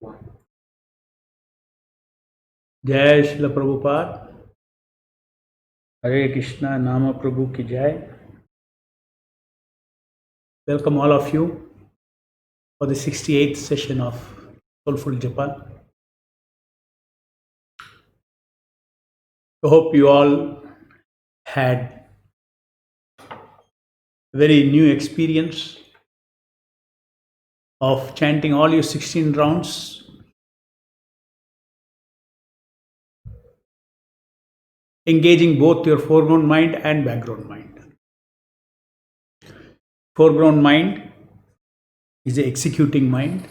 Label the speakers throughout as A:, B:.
A: Jai Srila Prabhupada, Hare Krishna, Nama Prabhu ki Jai. Welcome all of you for the 68th session of Soulful Japa. I hope you all had a very new experience of chanting all your 16 rounds. Engaging both your foreground mind and background mind. Foreground mind is the executing mind.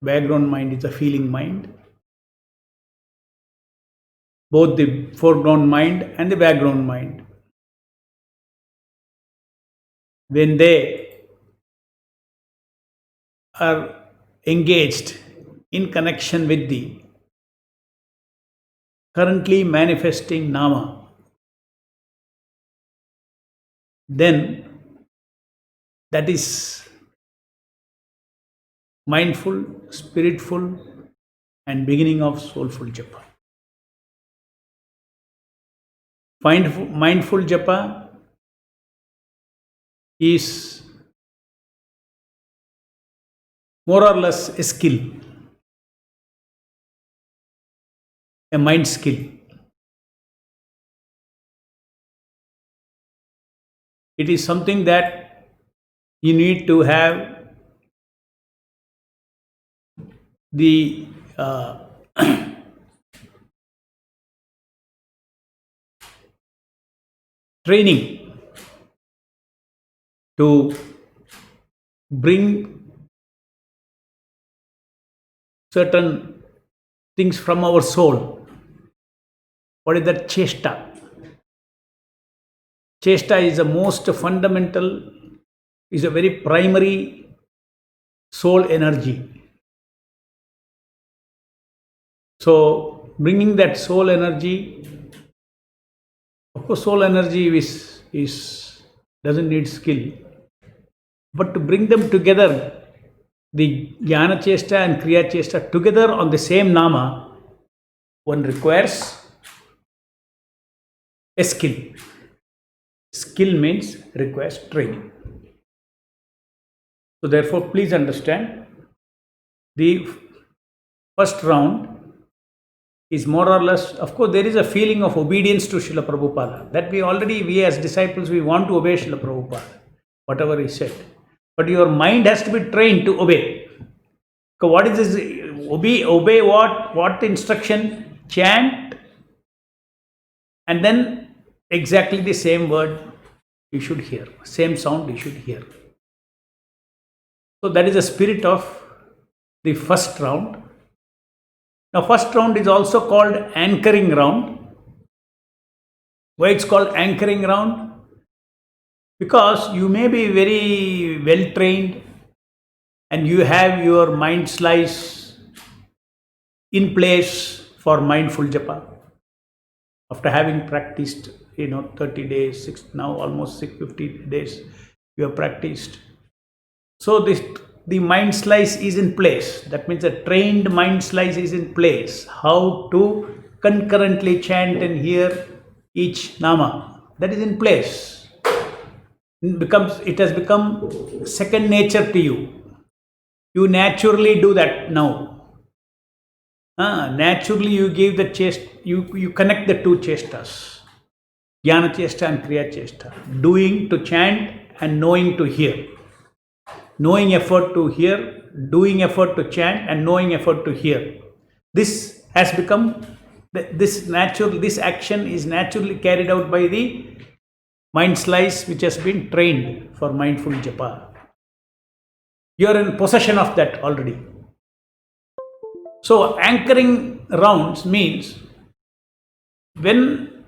A: Background mind is the feeling mind. Both the foreground mind and the background mind, when they are engaged in connection with the currently manifesting Nama, then that is mindful, spiritful, and beginning of soulful japa. Mindful japa is more or less a skill, a mind skill. It is something that you need to have the training to bring certain things from our soul. What is that? Chesta. Chesta is the most fundamental, is a very primary soul energy. So bringing that soul energy, of course soul energy is doesn't need skill, but to bring them together, the jnana chesta and kriya chesta together on the same nama, one requires a skill. Skill means requires training. So therefore, please understand, the first round is more or less, of course, there is a feeling of obedience to Srila Prabhupada. That we as disciples, we want to obey Srila Prabhupada, whatever he said. But your mind has to be trained to obey. So what is this? Obey what? What instruction? Chant, and then exactly the same word you should hear, same sound you should hear. So that is the spirit of the first round. Now, first round is also called anchoring round. Why it's called anchoring round? Because you may be very well trained and you have your mind slice in place for mindful japa. After having practiced, 30 days, now almost 50 days, you have practiced. So the mind slice is in place. That means a trained mind slice is in place. How to concurrently chant and hear each nama, that is in place. It has become second nature to you. You naturally do that now. Naturally you give the chest, you connect the two chestas, jnana chesta and kriya chesta, doing to chant and knowing to hear. Knowing effort to hear, doing effort to chant, and knowing effort to hear. This has become, this action is naturally carried out by the mind slice which has been trained for mindful japa. You are in possession of that already. So anchoring rounds means, when,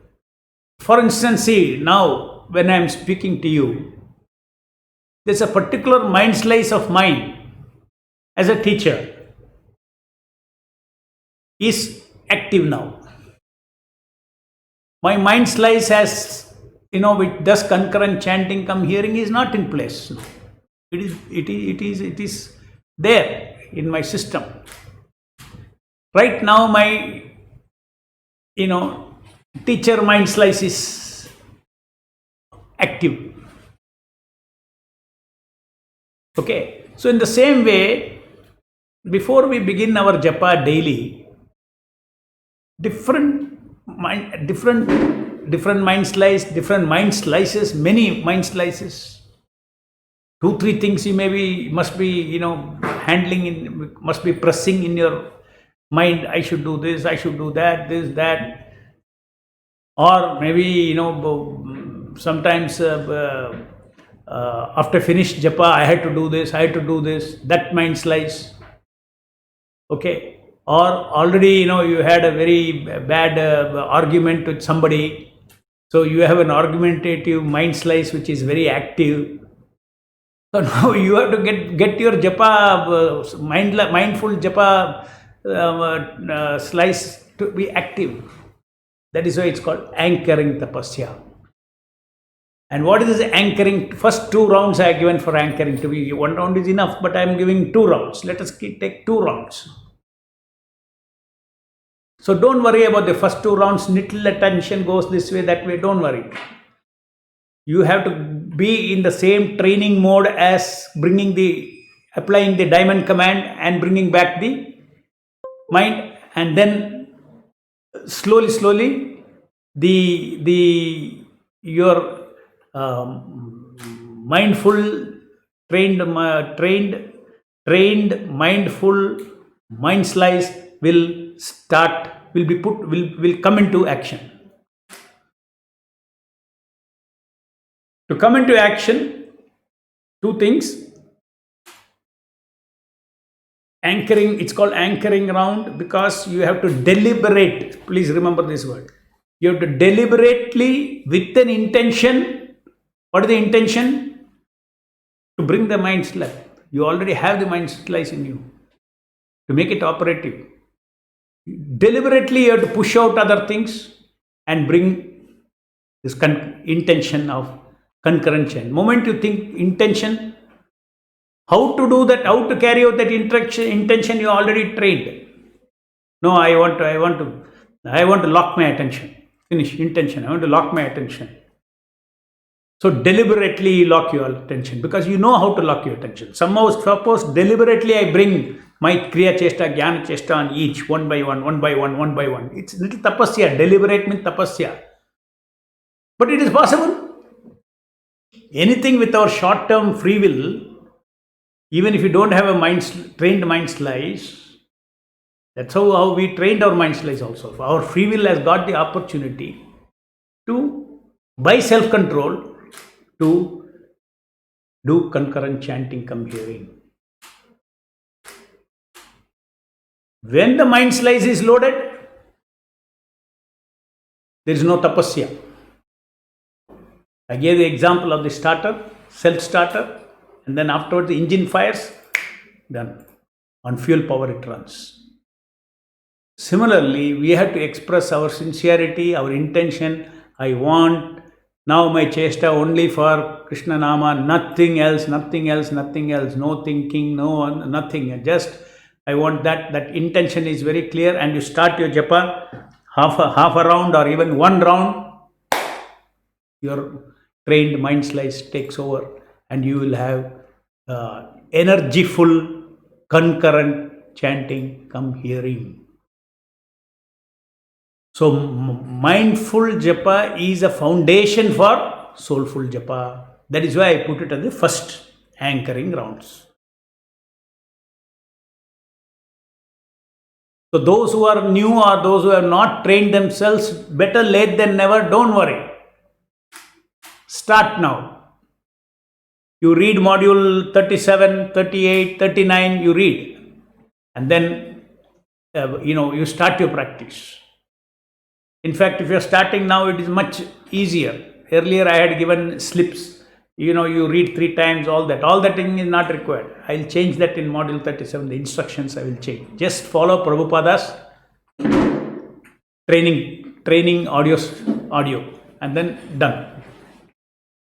A: for instance, see now when I am speaking to you, there's a particular mind slice of mine as a teacher is active now. My mind slice has, with thus concurrent chanting come hearing is not in place. It is there in my system. Right now, my, teacher mind slice is active. Okay. So in the same way, before we begin our japa daily, different mind slice, different mind slices, many mind slices. 2, 3 things you must be, handling in, must be pressing in your mind. I should do this, I should do that, this, that. Or maybe, sometimes after finished japa, I had to do this, I had to do this, that mind slice. Okay. Or already, you had a very bad argument with somebody. So you have an argumentative mind slice which is very active. So now you have to get your japa, mindful japa slice to be active. That is why it's called anchoring tapasya. And what is this anchoring? First 2 rounds I have given for anchoring. To be 1 round is enough, but I am giving 2 rounds. Let us take 2 rounds. So don't worry about the first 2 rounds. Little attention goes this way, that way. Don't worry. You have to be in the same training mode as applying the diamond command and bringing back the mind, and then slowly your mindful trained mindful mind slice will come into action. To come into action, 2 things. Anchoring, it's called anchoring round because you have to deliberate. Please remember this word. You have to deliberately, with an intention. What is the intention? To bring the mind slice. You already have the mind slice in you. To make it operative. Deliberately, you have to push out other things and bring this intention of concurrent chant. Moment you think intention, how to do that, how to carry out that intention, you already trained. No, I want to lock my attention. Finish intention. I want to lock my attention. So deliberately lock your attention because you know how to lock your attention. Suppose deliberately I bring my Kriya Chesta, Jnana Chesta on each, one by one. It's little tapasya. Deliberate means tapasya. But it is possible. Anything with our short-term free will, even if you don't have a trained mind slice, that's how we trained our mind slice also. Our free will has got the opportunity to, by self-control, to do concurrent chanting, come hearing. When the mind slice is loaded, there is no tapasya. I gave the example of the starter, self-starter, and then afterwards the engine fires, done. On fuel power it runs. Similarly, we have to express our sincerity, our intention. I want now my chesta only for Krishna Nama, nothing else, no thinking, nothing. Just I want that intention is very clear, and you start your japa, half a round or even 1 round, your trained mind slice takes over and you will have energyful concurrent chanting, come hearing. So mindful japa is a foundation for soulful japa. That is why I put it as the first anchoring rounds. So those who are new or those who have not trained themselves, better late than never, don't worry. Start now. You read module 37, 38, 39, you read. And then, you start your practice. In fact, if you are starting now, it is much easier. Earlier, I had given slips. You read 3 times, all that thing is not required. I'll change that in module 37. The instructions I will change. Just follow Prabhupada's training audio, and then done.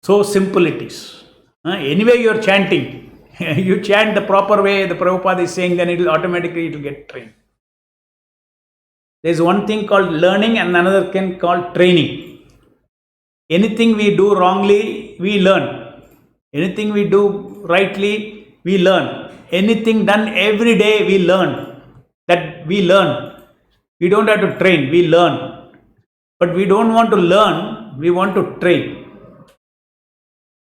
A: So simple it is. Anyway, you are chanting. You chant the proper way the Prabhupada is saying, then it will automatically get trained. There is one thing called learning and another thing called training. Anything we do wrongly, we learn. Anything we do rightly, we learn. Anything done every day, we learn. That we learn. We don't have to train, we learn. But we don't want to learn, we want to train.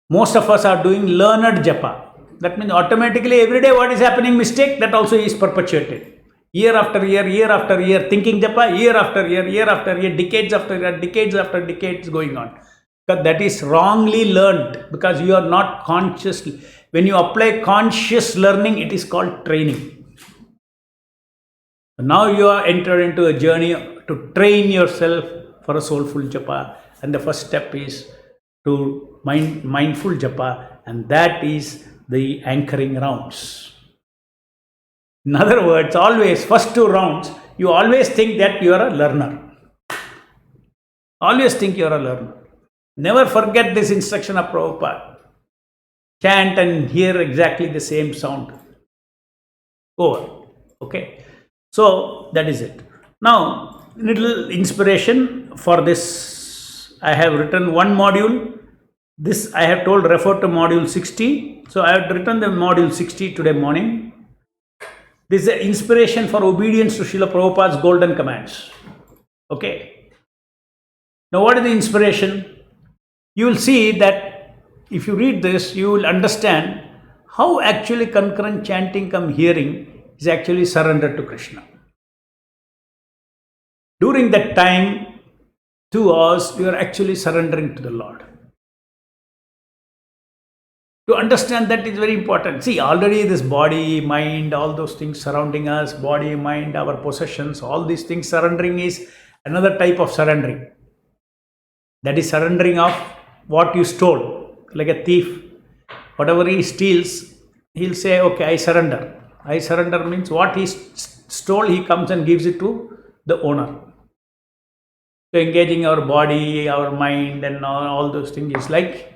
A: Most of us are doing learned japa. That means automatically every day what is happening mistake, that also is perpetuated. Year after year, thinking japa, year after year, decades after decades going on. Because that is wrongly learned, because you are not consciously. When you apply conscious learning, it is called training. Now you are entered into a journey to train yourself for a soulful japa, and the first step is to mindful japa, and that is the anchoring rounds. In other words, always first 2 rounds, you always think that you are a learner. Always think you are a learner. Never forget this instruction of Prabhupada. Chant and hear exactly the same sound. Over. Okay. So that is it. Now, little inspiration for this. I have written one module. This I have told refer to module 60. So I have written the module 60 today morning. This is the inspiration for obedience to Srila Prabhupada's golden commands. Okay. Now what is the inspiration? You will see that if you read this, you will understand how actually concurrent chanting come hearing is actually surrender to Krishna. During that time, 2 hours, you are actually surrendering to the Lord. To understand that is very important. See, already this body, mind, all those things surrounding us, body, mind, our possessions, all these things, surrendering is another type of surrendering. That is surrendering of what you stole. Like a thief, whatever he steals, he'll say, okay, I surrender. I surrender means what he stole, he comes and gives it to the owner. So engaging our body, our mind, and all those things is like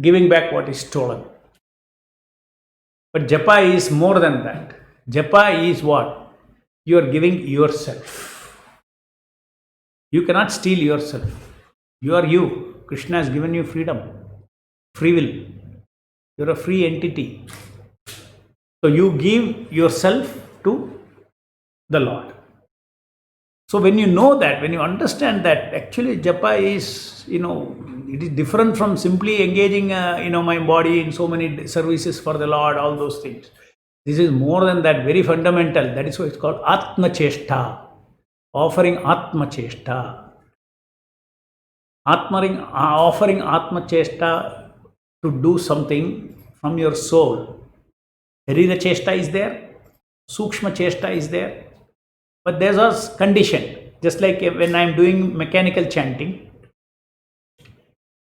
A: giving back what is stolen. But japa is more than that. Japa is what? You are giving yourself. You cannot steal yourself. You are you. Krishna has given you freedom, free will. You are a free entity. So you give yourself to the Lord. So when you know that, when you understand that, actually japa is, it is different from simply engaging, my body in so many services for the Lord, all those things. This is more than that, very fundamental. That is why it's called Atma Cheshta, offering Atma Cheshta. Offering Atma Cheshta to do something from your soul. Harira Cheshta is there, Sukshma Cheshta is there. But there's a condition, just like when I'm doing mechanical chanting,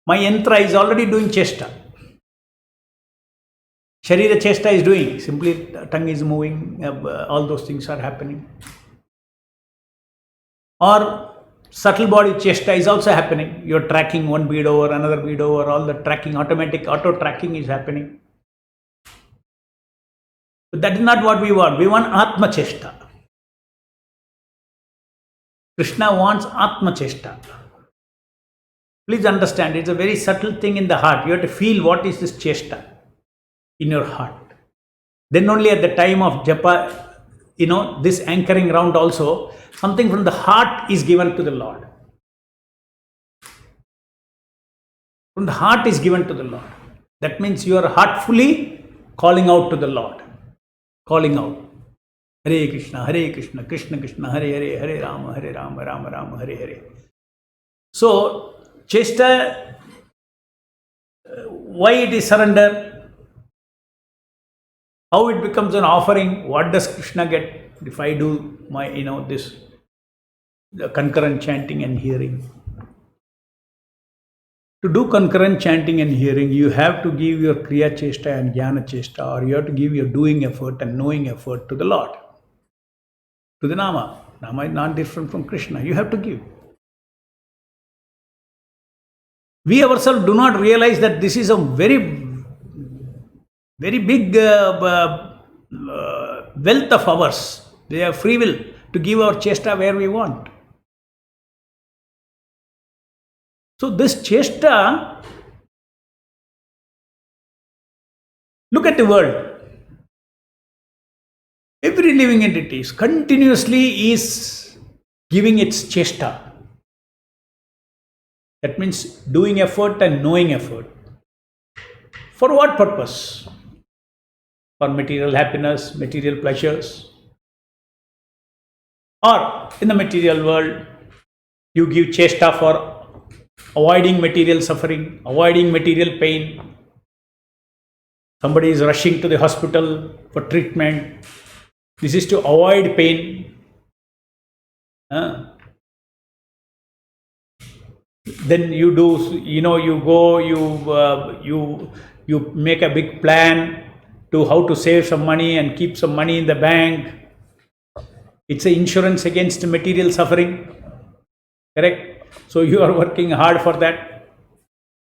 A: my yantra is already doing chesta. Sharira chesta is doing, simply tongue is moving, all those things are happening. Or subtle body chesta is also happening. You're tracking one bead over, another bead over, all the tracking, automatic auto tracking is happening. But that is not what we want. We want Atma Cheshta. Krishna wants Atma Cheshta. Please understand, it's a very subtle thing in the heart. You have to feel what is this Cheshta in your heart. Then only at the time of japa, this anchoring round also, something from the heart is given to the Lord. From the heart is given to the Lord. That means you are heartfully calling out to the Lord. Calling out. Hare Krishna, Krishna Krishna, Hare Hare, Hare Rama, Rama Rama, Hare Hare. So, Chesta, why it is surrender? How it becomes an offering? What does Krishna get if I do my, this the concurrent chanting and hearing? To do concurrent chanting and hearing, you have to give your Kriya Chesta and Jnana Chesta, or you have to give your doing effort and knowing effort to the Lord. To the Nama. Nama is not different from Krishna. You have to give. We ourselves do not realize that this is a very, very big wealth of ours. We have free will. to give our chesta where we want. So this chesta, look at the world. Every living entity continuously is giving its chesta. That means doing effort and knowing effort. For what purpose? For material happiness, material pleasures. Or in the material world, you give chesta for avoiding material suffering, avoiding material pain. Somebody is rushing to the hospital for treatment. This is to avoid pain. Then you do, you go, you make a big plan to how to save some money and keep some money in the bank. It's an insurance against material suffering. Correct? So you are working hard for that,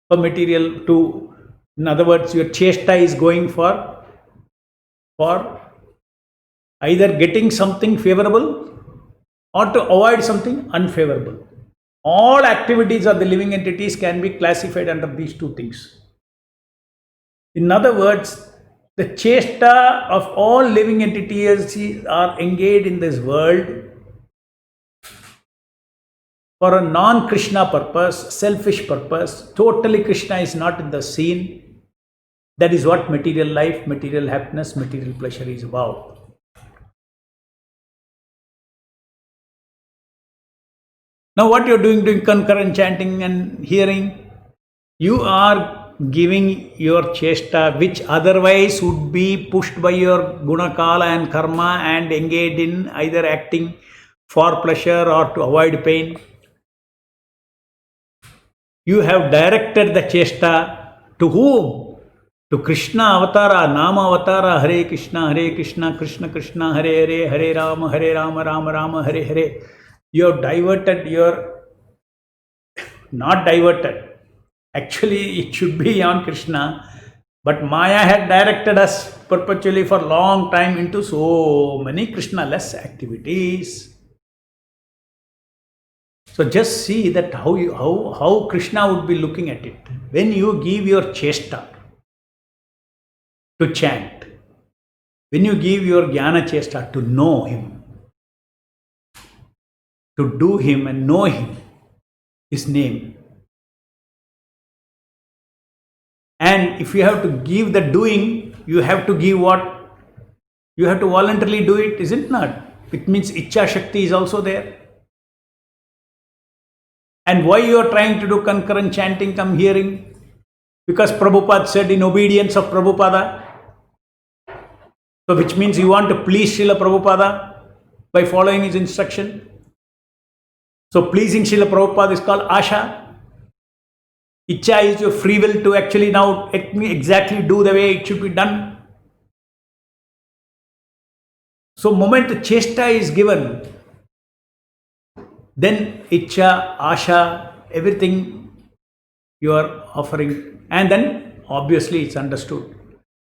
A: for material to, in other words, your chesta is going for either getting something favorable or to avoid something unfavorable. All activities of the living entities can be classified under these two things. In other words, the chesta of all living entities are engaged in this world for a non-Krishna purpose, selfish purpose. Totally Krishna is not in the scene. That is what material life, material happiness, material pleasure is about. Now what you're doing concurrent chanting and hearing, you are giving your chesta, which otherwise would be pushed by your guna, kala and karma and engaged in either acting for pleasure or to avoid pain. You have directed the chesta to whom? To Krishna avatara, Nama avatara, Hare Krishna, Krishna Krishna, Hare Hare, Hare Rama, Rama Rama, Hare Hare. You have diverted your, not diverted, actually it should be on Krishna, but Maya had directed us perpetually for a long time into so many Krishna-less activities. So just see that how Krishna would be looking at it. When you give your chesta to chant, when you give your jnana chesta to know him, to do him and know him, his name. And if you have to give the doing, you have to give what? You have to voluntarily do it, is it not? It means Ichcha Shakti is also there. And why you are trying to do concurrent chanting, come hearing? Because Prabhupada said in obedience of Prabhupada. So which means you want to please Srila Prabhupada by following his instruction. So pleasing Srila Prabhupada is called Asha. Ichcha is your free will to actually now exactly do the way it should be done. So moment the chesta is given, then Ichcha, Asha, everything you are offering. And then obviously it's understood.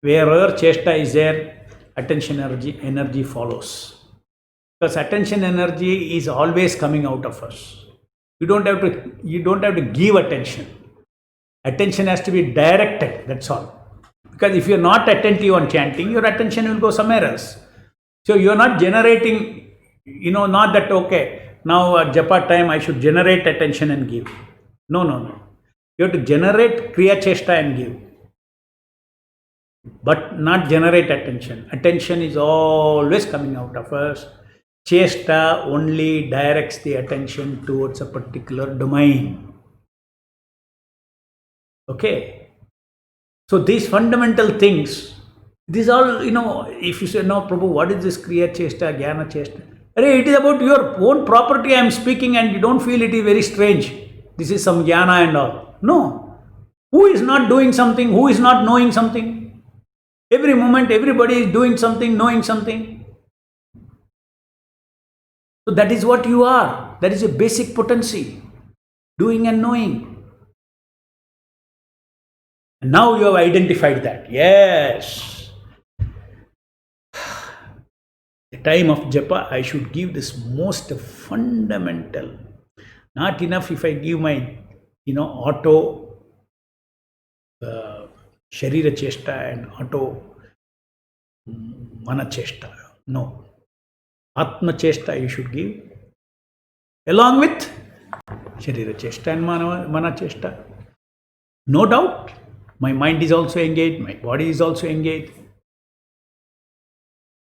A: Wherever chesta is there, attention energy follows. Because attention energy is always coming out of us. You don't have to give attention. Attention has to be directed, that's all. Because if you're not attentive on chanting, your attention will go somewhere else. So you're not generating, not that, okay, now at Japa time I should generate attention and give. No. You have to generate Kriya Chesta and give. But not generate attention. Attention is always coming out of us. Chesta only directs the attention towards a particular domain. Okay. So these fundamental things, these all, if you say, no, Prabhu, what is this Kriya Chesta, Jnana Chesta? It is about your own property I am speaking and you don't feel it is very strange. This is some Jnana and all. No. Who is not doing something? Who is not knowing something? Every moment, everybody is doing something, knowing something. So that is what you are. That is a basic potency. Doing and knowing. And now you have identified that. Yes. The time of japa, I should give this most fundamental. Not enough if I give my, auto sharira chesta and auto mana chesta. No. Atma chesta you should give along with sharira chesta and mana chesta. No doubt, my mind is also engaged, my body is also engaged.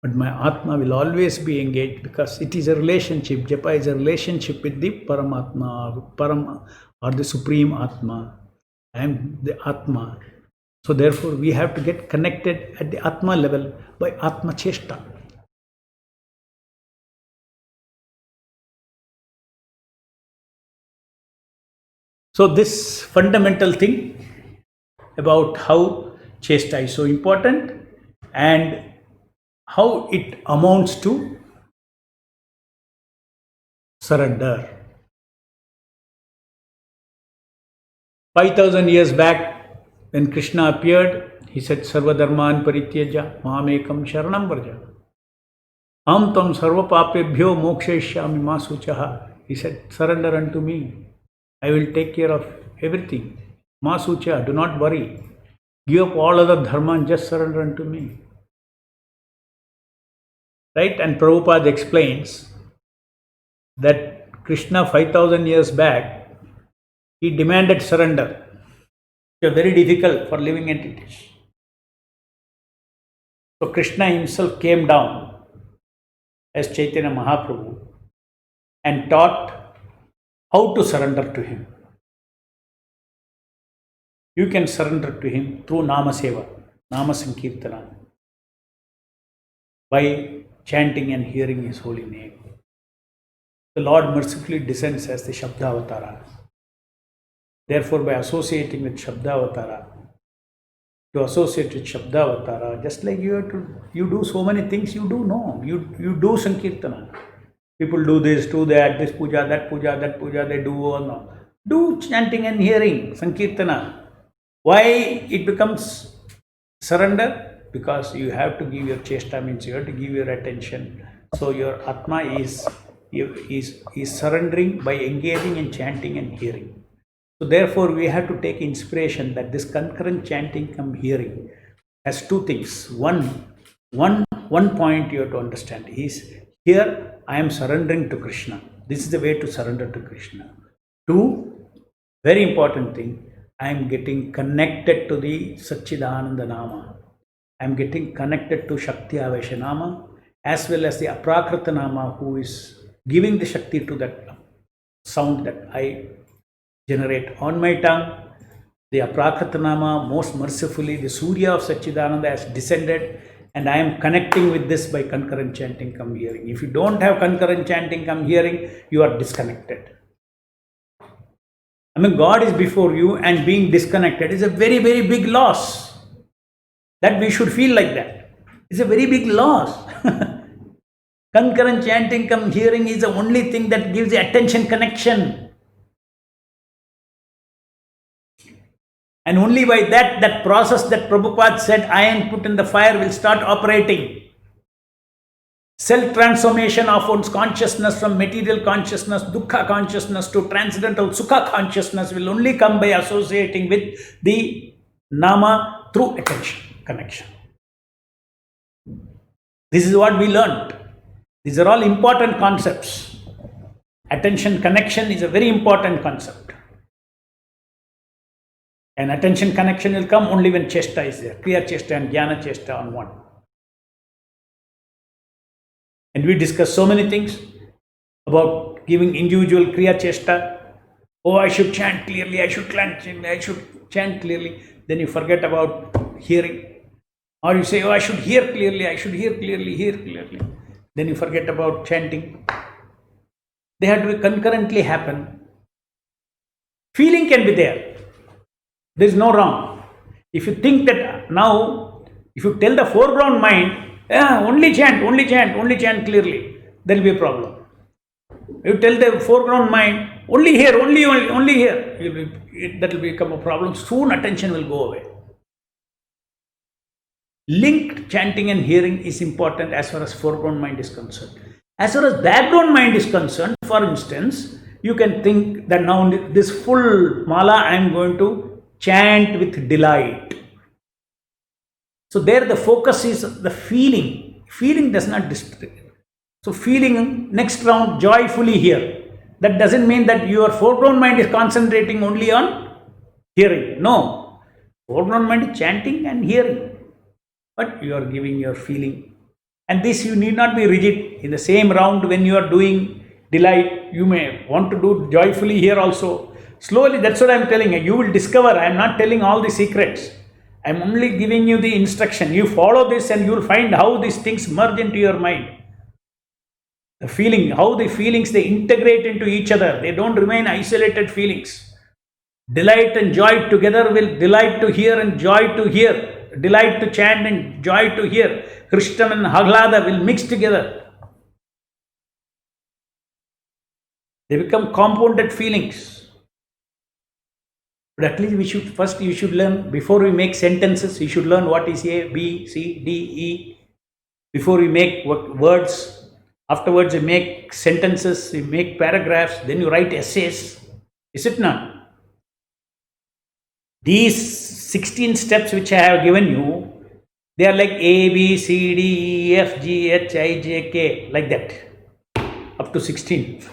A: But my Atma will always be engaged because it is a relationship. Japa is a relationship with the Paramatma, or the Supreme Atma. I am the Atma. So therefore, we have to get connected at the Atma level by Atma Cheshta. So this fundamental thing about how Cheshta is so important and how it amounts to surrender. 5,000 years back, when Krishna appeared, he said, Sarva dharman parityaja mamekam sharanam varja. Am tam sarva papebhyo mokshayishyami ma suchaha. He said, surrender unto me. I will take care of everything. Ma sucha, do not worry. Give up all other dharma and just surrender unto me. Right? And Prabhupada explains that Krishna 5,000 years back, he demanded surrender. Which are very difficult for living entities. So Krishna himself came down as Chaitanya Mahaprabhu and taught how to surrender to him. You can surrender to him through Nama Seva, Nama Sankirtana, by chanting and hearing his holy name. The Lord mercifully descends as the Shabdavatara. Therefore, by associating with Shabdavatara, to associate with Shabdavatara, just like you do so many things, you do Sankirtana. People do this, do that, this puja, that puja, they do all no. Do chanting and hearing, Sankirtana. Why it becomes surrender? Because you have to give your chesta, means you have to give your attention. So your Atma is surrendering by engaging in chanting and hearing. So therefore we have to take inspiration that this concurrent chanting come hearing has two things. One point you have to understand is, here I am surrendering to Krishna. This is the way to surrender to Krishna. Two, very important thing, I am getting connected to the Satchidananda Nama. I am getting connected to Shakti Avesha Nama as well as the Aprakrita Nama, who is giving the Shakti to that sound that I generate on my tongue. The Aprakrita Nama, most mercifully, the Surya of Satchidananda has descended, and I am connecting with this by concurrent chanting come hearing. If you don't have concurrent chanting come hearing, you are disconnected. I mean, God is before you and being disconnected is a very, very big loss. That we should feel like that. It's a very big loss. Concurrent chanting come hearing is the only thing that gives the attention connection. And only by that process that Prabhupada said, iron put in the fire, will start operating. Self-transformation of one's consciousness from material consciousness, dukkha consciousness, to transcendental sukha consciousness will only come by associating with the Nama through attention connection. This is what we learned. These are all important concepts. Attention connection is a very important concept. And attention connection will come only when chesta is there. Kriya chesta and jnana chesta on one. And we discussed so many things about giving individual kriya chesta. Oh, I should chant clearly, I should chant clearly. Then you forget about hearing. Or you say, oh, I should hear clearly, hear clearly. Then you forget about chanting. They have to concurrently happen. Feeling can be there. There is no wrong. If you think that now, if you tell the foreground mind, only chant clearly, there will be a problem. You tell the foreground mind, only here, that will become a problem. Soon attention will go away. linked chanting and hearing is important as far as foreground mind is concerned. As far as background mind is concerned, for instance, you can think that now this full mala I am going to chant with delight. So there the focus is the feeling. Feeling does not distract. So feeling next round joyfully here. That doesn't mean that your foreground mind is concentrating only on hearing. No. Foreground mind is chanting and hearing. But you are giving your feeling. And this you need not be rigid. In the same round when you are doing delight, you may want to do joyfully here also. Slowly, that's what I am telling you. You will discover. I am not telling all the secrets. I am only giving you the instruction. You follow this and you will find how these things merge into your mind. The feeling, how the feelings, they integrate into each other. They don't remain isolated feelings. Delight and joy together will delight to hear and joy to hear. Delight to chant and joy to hear. Krishna and Haglada will mix together. They become compounded feelings. But at least you should learn, before we make sentences, we should learn what is A, B, C, D, E. Before we make words, afterwards you make sentences, you make paragraphs, then you write essays. Is it not? These 16 steps which I have given you, they are like A, B, C, D, E, F, G, H, I, J, K, like that, up to 16.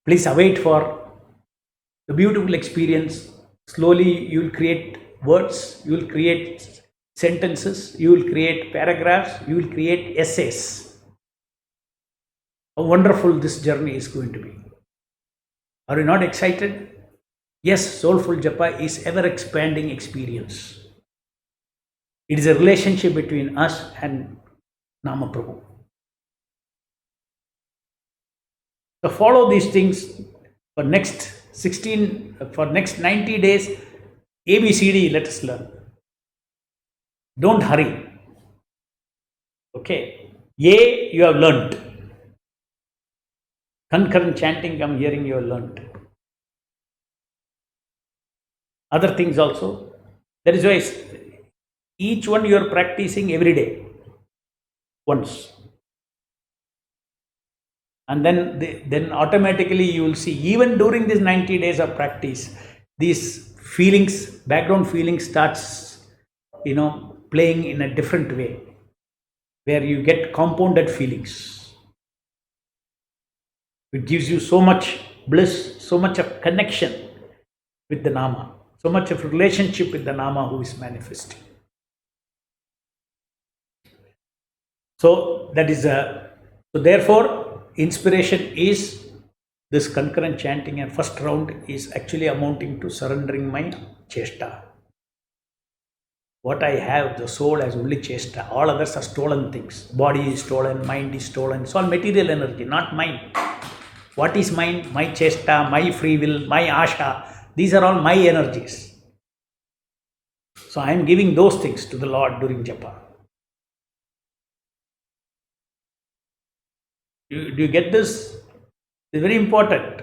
A: Please await for the beautiful experience. Slowly you will create words, you will create sentences, you will create paragraphs, you will create essays. How wonderful this journey is going to be. Are you not excited? Yes, Soulful Japa is ever expanding experience. It is a relationship between us and Nama Prabhu. So follow these things for next 90 days. ABCD, let us learn. Don't hurry. Okay. A, you have learnt. Concurrent chanting, I'm hearing you have learnt. Other things also. That is why each one you are practicing every day. Once. And then automatically you will see, even during these 90 days of practice, these feelings, background feelings starts, playing in a different way, where you get compounded feelings. It gives you so much bliss, so much of connection with the Nama, so much of relationship with the Nama who is manifesting. So that is so therefore, inspiration is this concurrent chanting, and first round is actually amounting to surrendering my chesta. What I have, the soul has only chesta. All others are stolen things. Body is stolen, mind is stolen. It's all material energy, not mine. What is mine? My chesta, my free will, my asha. These are all my energies. So I am giving those things to the Lord during japa. Do you get this? It's very important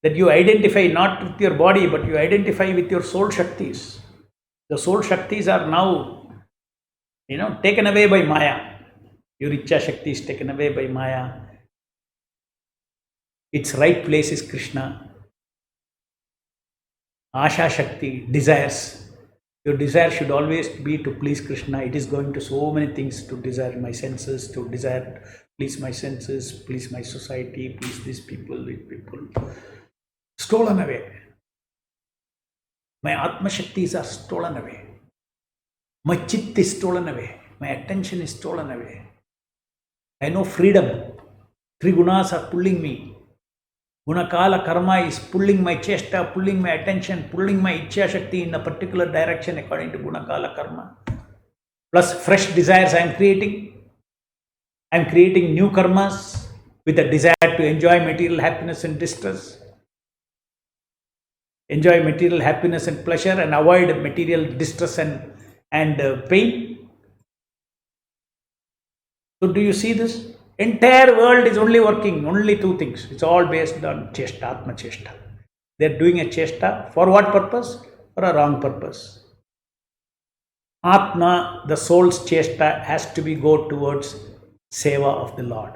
A: that you identify not with your body, but you identify with your soul shaktis. The soul shaktis are now, taken away by Maya. Your Ichcha Shakti is taken away by Maya. Its right place is Krishna. Asha Shakti, desires. Your desire should always be to please Krishna. It is going to so many things, to desire my senses, to desire please my senses, please my society, please these people, stolen away. My Atma Shaktis are stolen away. My Chit is stolen away. My attention is stolen away. I know freedom. Three gunas are pulling me. Gunakala karma is pulling my chesta, pulling my attention, pulling my Ichcha Shakti in a particular direction according to Gunakala karma. Plus fresh desires I am creating. I am creating new karmas with a desire to enjoy material happiness and distress. Enjoy material happiness and pleasure and avoid material distress and pain. So do you see this? Entire world is only working, only two things. It's all based on chesta, Atma Chesta. They're doing a chesta for what purpose? For a wrong purpose. Atma, the soul's chesta, has to be go towards seva of the Lord.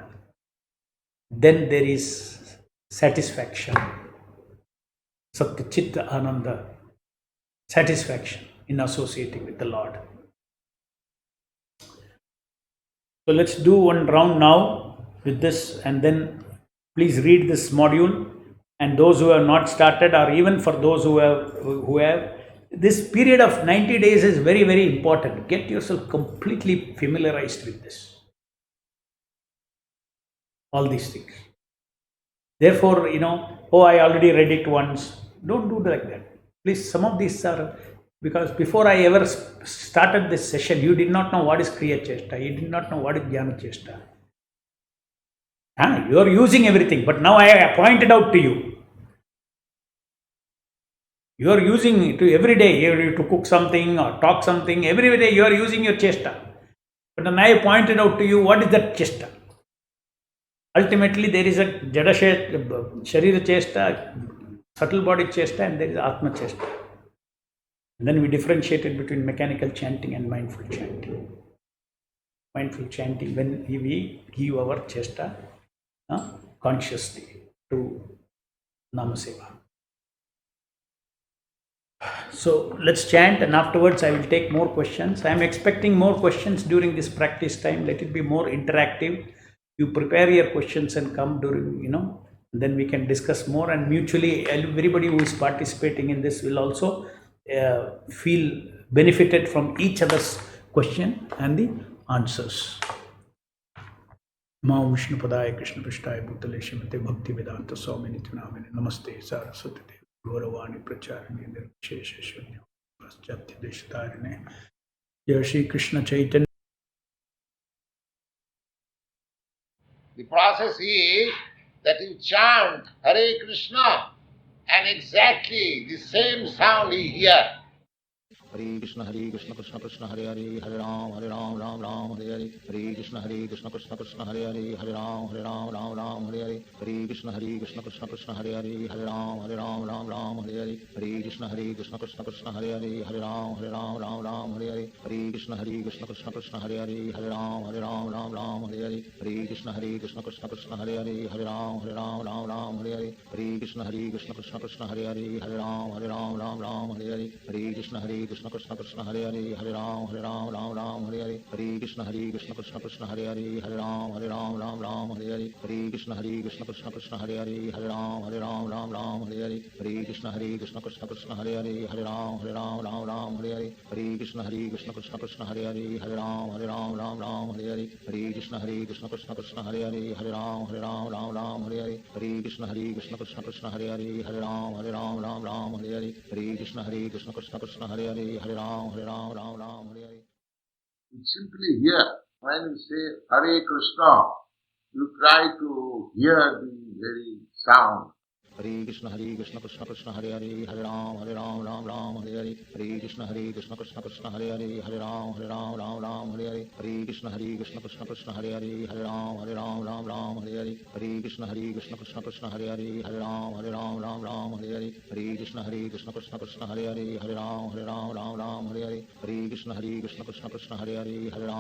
A: Then there is satisfaction, Satchitta Ananda, satisfaction in associating with the Lord. So let's do one round now with this, and then please read this module. And those who have not started, or even for those who have, this period of 90 days is very, very important. Get yourself completely familiarized with this. All these things. Therefore, oh, I already read it once. Don't do like that. Please, some of these are, because before I ever started this session, you did not know what is Kriya Chesta. You did not know what is Jnana Chesta. You are using everything, but now I pointed out to you. You are using it every day. You have to cook something or talk something. Every day you are using your chesta. But then I pointed out to you what is that chesta. Ultimately, there is a jada sharira chesta, subtle body chesta, and there is atma chesta. And then we differentiated between mechanical chanting and mindful chanting. Mindful chanting, when we give our chesta consciously to Namaseva. So let's chant, and afterwards I will take more questions. I am expecting more questions during this practice time. Let it be more interactive. You prepare your questions and come during, then we can discuss more, and mutually everybody who is participating in this will also feel benefited from each other's question and the answers. Ma Vishnu Padaya Krishna Prasthaya Bhutale Srimate Bhaktivedanta Swami Nityanamane Namaste Saraswati Gauravani Pracharine Nirvishesha Shunya Paschatya Deshatarine Jai Shri Krishna Chaitanya.
B: The process is that you chant Hare Krishna and exactly the same sound you hear.
C: Hare Krishna Krishna Krishna Hare Hare Hare Ram Ram Ram Hare Hare Hare Krishna Krishna Krishna Hare Hare Hare Ram Ram Hare Hare Hare Krishna Krishna Krishna Hare Hare Hare Ram Ram Hare Hare Hare Krishna Krishna Krishna Hare Hare Hare Ram Ram Hare Hare Hare Krishna Krishna Krishna Hare Hare Hare Ram Ram Hare Hare Hare Krishna Krishna Krishna Hare Hare Hare Ram Hare Hare Hare Krishna Krishna Krishna Hare Hare Hare Ram Hare Hare Hare Krishna Krishna Krishna Hare Hare Hare Ram Hare Hare Hare Krishna Krishna Krishna Hare Hare Hare Ram Hare Hare Hare Krishna Krishna Krishna Hare Hare Hare Ram Hare Hare Hare Krishna Krishna Krishna Hare Hare Hare Ram Hare Hare Hare Krishna Krishna Krishna Hare Hare Hare Ram Hare Hare Hare Krishna Krishna Krishna Hare Hare Hare Ram Hare Hare Hare Krishna Krishna Krishna Hare Hare Hare Ram Hare Hare Hare Krishna Krishna Krishna Hare Hare Hare Ram Hare Hare.
B: You simply hear. When you say Hare Krishna, you try to hear the very sound.
C: Hare Krishna Krishna Krishna Hare Hare Hare Ram Ram Hare Hare Hare Krishna Krishna Krishna Hare Hare Hare Ram Hare Hare Hare Krishna Krishna Krishna Hare Hare Hare Ram Hare Hare Hare Krishna Krishna Krishna Hare Hare Hare Ram Hare Hare Hare Krishna Krishna Krishna Hare Hare Hare Ram Hare Hare Hare Krishna Krishna Krishna Hare Hare Hare Ram Hare Hare Hare Krishna Krishna Krishna Hare Hare Hare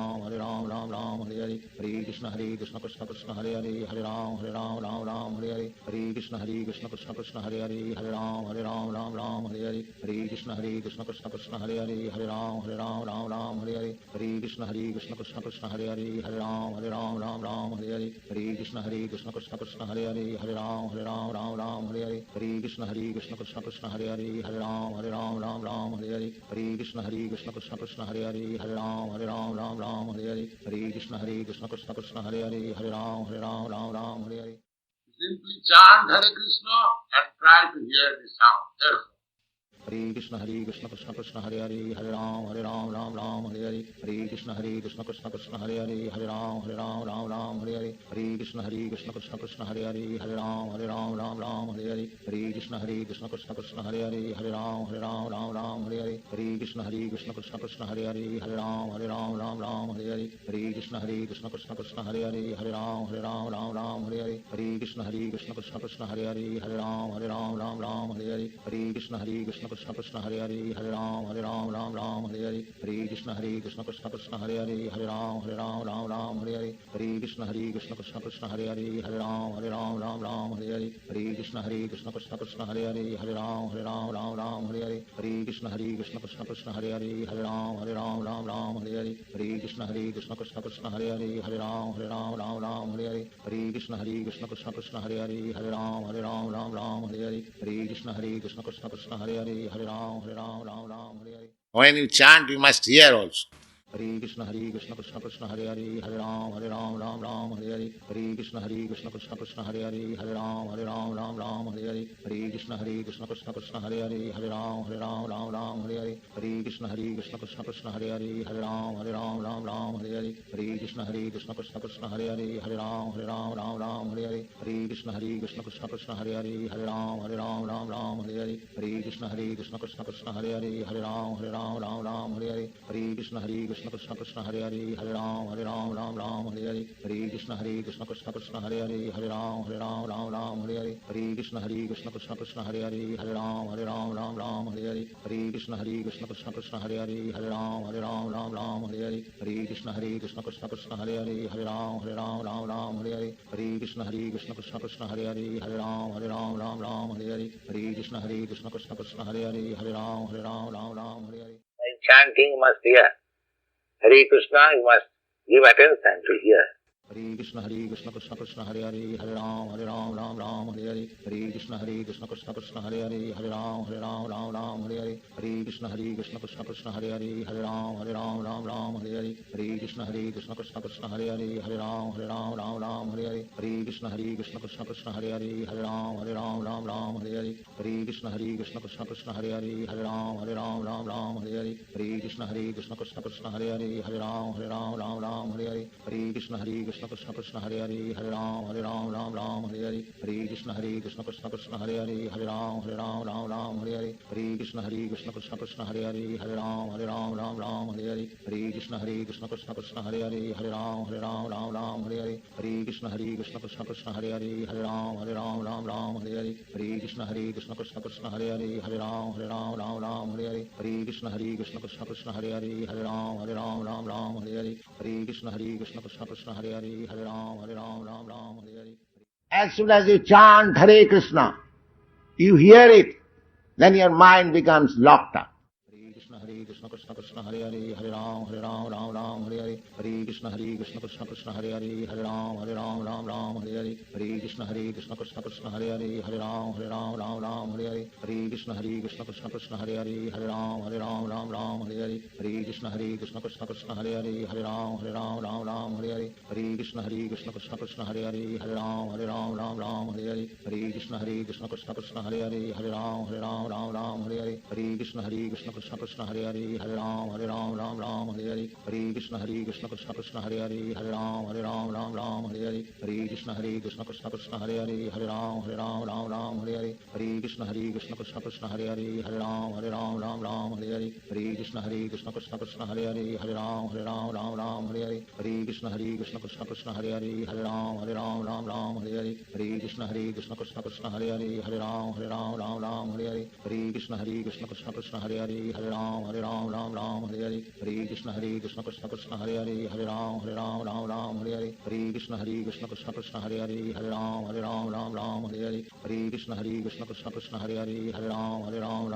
C: Ram Hare Hare Hare Krishna Krishna Krishna Hare Hare Hare Ram Hare Hare Hare Krishna Krishna Krishna Hare Hare Hare Ram Hare Hare Hare Krishna Krishna Krishna Hare Hare Hare Ram Hare Hare Hare Krishna Krishna Krishna Hare Hare Hare Ram Hare Hare Hare Krishna Krishna Krishna Hare Hare Hare Ram Hare Hare Hare Krishna Krishna Krishna Hare Hare Hare Ram Hare Hare Hare Krishna Krishna Krishna Hare Hare Hare Ram Hare Hare.
B: Simply chant Hare Krishna and try to hear the sound. That's all.
C: Hare Krishna Krishna Krishna Hare Hare Hare Ram Hare Hare Hare Krishna Krishna Krishna Hare Hare Hare Ram Hare Hare Hare Krishna Krishna Krishna Hare Hare Hare Ram Hare Hare Hare Krishna Krishna Krishna Hare Hare Hare Ram Hare Hare Hare Krishna Krishna Krishna Hare Hare Hare Ram Hare Hare Hare Krishna Krishna Krishna Hare Hare Hare Ram Hare Hare Hare Krishna Krishna Krishna Hare Hare Hare Ram Hare Hare Hare Krishna Krishna Krishna Krishna Hare Hare Hare Ram Ram Ram Hare Hare Hare Krishna Krishna Krishna Hare Hare Hare Ram Ram Ram Hare Hare Hare Krishna Krishna Krishna Hare Hare Hare Ram Ram Hare Hare Hare Krishna Krishna Krishna Hare Hare Hare Ram Ram Hare Hare Hare Krishna Krishna Krishna Hare Hare Hare Ram Hare Hare Hare Krishna Krishna Krishna Hare Hare Hare Ram Hare Hare Hare Krishna Krishna Krishna Hare Hare Hare Ram Hare Hare Hare Krishna Krishna Krishna Hare Hare Hare Ram Hare Hare.
B: When you chant, you must hear also.
C: Hare Krishna Krishna Krishna Hare Hare Hare Ram Ram Hare Hare Hare Krishna Krishna Krishna Hare Hare Hare Ram Hare Hare Hare Krishna Krishna Krishna Hare Hare Hare Ram Hare Hare Hare Krishna Krishna Krishna Hare Hare Hare Ram Hare Hare Hare Krishna Krishna Krishna Hare Hare Hare Ram Hare Hare Hare Krishna Krishna Krishna Hare Hare Hare Ram Hare Hare Hare Krishna Krishna Krishna Hare Hare Hare Ram Hare Hare Hare Krishna Krishna Krishna Hare Hare Hare Ram Hare Hare Hare Krishna Krishna Krishna Hare Hare Hare Ram Hare Hare Hare Krishna Krishna Krishna Hare Hare Hare Ram Hare Hare Hare Krishna Krishna Krishna Hare Hare Hare Ram Hare Hare Hare Krishna Krishna Krishna Hare Hare Hare Ram Hare Hare Hare Krishna Krishna Krishna Hare Hare Hare Ram Hare Hare Hare Krishna Krishna Krishna Hare Hare Hare Ram Hare Hare.
B: Chanting must hear. Hare Krishna, you must give attention to hear.
C: Hare Krishna Krishna Krishna Hare Hare Hare Ram Ram Hare Hare Hare Krishna Krishna Krishna Hare Hare Hare Ram Hare Hare Hare Krishna Krishna Krishna Hare Hare Hare Ram Hare Hare Hare Krishna Krishna Krishna Hare Hare Hare Ram Hare Hare Hare Krishna Krishna Krishna Hare Hare Hare Ram Hare Hare Hare Krishna Krishna Krishna Hare Hare Hare Ram Hare Hare Hare Krishna Krishna Krishna Hare Hare Hare Ram Hare Hare Hare Krishna Krishna Krishna Hare Hare Hare Ram Hare Hare Hare Krishna Krishna Krishna Hare Hare Hare Ram Hare Hare Hare Krishna Krishna Krishna Hare Hare Hare Ram Hare Hare Hare Krishna Krishna Krishna Hare Hare Hare Ram Hare Hare Hare Krishna Krishna Krishna Hare Hare Hare Ram Hare Hare Hare Krishna Krishna Krishna Hare Hare Hare Ram Hare Hare Hare Krishna Krishna Krishna Hare Hare Hare Ram Hare Hare Hare Krishna Krishna Krishna Hare Hare Hare Ram Hare Hare.
B: As soon as you chant Hare Krishna, you hear it, then your mind becomes locked up.
C: Hare Krishna Krishna Hare Hare Hare Ram Hare Hare Hare Krishna Krishna Krishna Hare Hare Hare Ram Hare Hare Hare Krishna Krishna Krishna Hare Hare Hare Ram Hare Hare Hare Krishna Krishna Krishna Hare Hare Hare Ram Hare Hare Hare Krishna Krishna Krishna Hare Hare Hare Ram Hare Hare Hare Krishna Krishna Krishna Hare Hare Hare Ram Hare Hare Hare Krishna Krishna Krishna Hare Hare Hare Ram Hare Hare Hare Krishna Krishna Krishna Hare Hare Hare Ram Hare Hare Hare Krishna Krishna Krishna Hare Hare Hare Ram Hare Hare Hare Krishna Krishna Krishna Hare Hare Hare Ram Hare Hare Hare Krishna Krishna Krishna Hare Hare Hare Ram Hare Hare Hare Krishna Krishna Krishna Hare Hare Hare Ram Hare Hare Hare Krishna Krishna Krishna Hare Hare Hare Ram Hare Hare Hare Krishna Krishna Krishna Hare Hare Hare Ram Hare Hare Hare Krishna Krishna Krishna Hare Hare Hare Ram Hare Hare Hare Krishna Krishna Krishna Hare Hare Hare Ram Hare Hare Hare Krishna Krishna Krishna Hare Hare Hare Ram Hare Hare Hare Krishna Krishna Krishna Hare Hare Hare Ram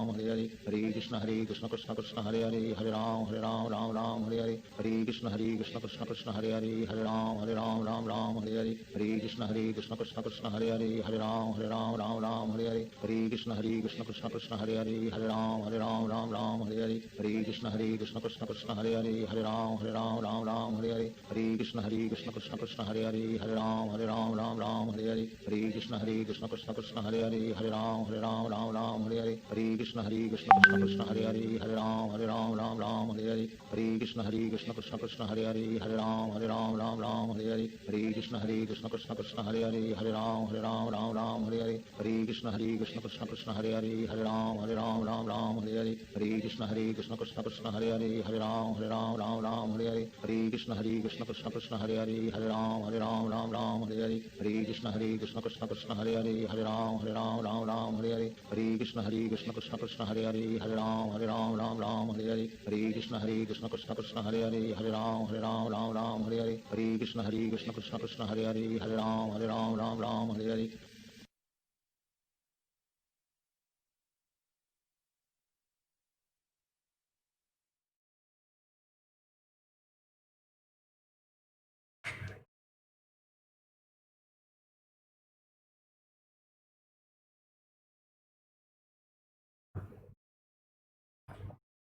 C: Hare Hare Hare Krishna Krishna Krishna Hare Hare Hare Ram Hare Hare Krishna Krishna Krishna Hare Hare Hare Ram Hare Hare Krishna Krishna Krishna Hare Hare Hare Ram Hare Hare Krishna Krishna Krishna Hare Hare Hare Ram Hare Hare Krishna Krishna Krishna Hare Hare Hare Ram Hare Hare Krishna Krishna Krishna Hare Hare Hare Ram Hare Hare Krishna Krishna Krishna Hare Hare Hare Ram Hare Hare Krishna Krishna Krishna Hare Hare Hare Ram Hare Hare Krishna Krishna Krishna Hare Hare Hare Ram Hare Hare Krishna Krishna Krishna Hare Hare Hare Ram, Hare Ram, Ram Ram, Hare Hare, Hare Krishna, Krishna Krishna, Hare Hare, Hare Ram, Ram Ram, Hare Hare, Hare Krishna, Krishna Krishna, Hare Hare, Hare Ram, Ram Ram, Hare Hare, Hare Krishna, Krishna Krishna, Hare Hare, Hare Ram, Ram, Hare Hare, Hare Krishna, Krishna Krishna, Hare Hare, Hare Ram, Ram, Hare Hare, Hare Krishna, Krishna Krishna, Hare Hare, Hare Ram, Ram, Hare Hare, Hare Krishna, Krishna Krishna, Hare Hare, Hare Ram, Ram, Hare Hare, Hare Krishna, Krishna Krishna, Hare Hare, Hare Ram, Hare Hare, Hare Krishna, Krishna Krishna, Hare Hare, Hare Ram, Hare Hare.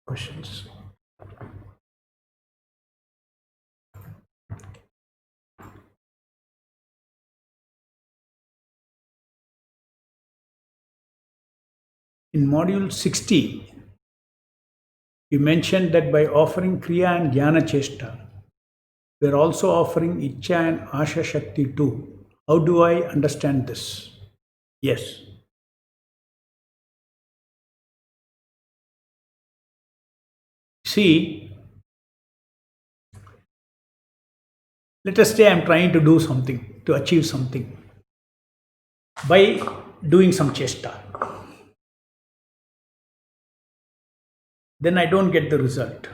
A: Questions? In module 60, you mentioned that by offering Kriya and Jnana Chesta, we are also offering Ichcha and Asha Shakti too. How do I understand this? Yes. See, let us say I am trying to do something, to achieve something by doing some chesta. Then I don't get the result.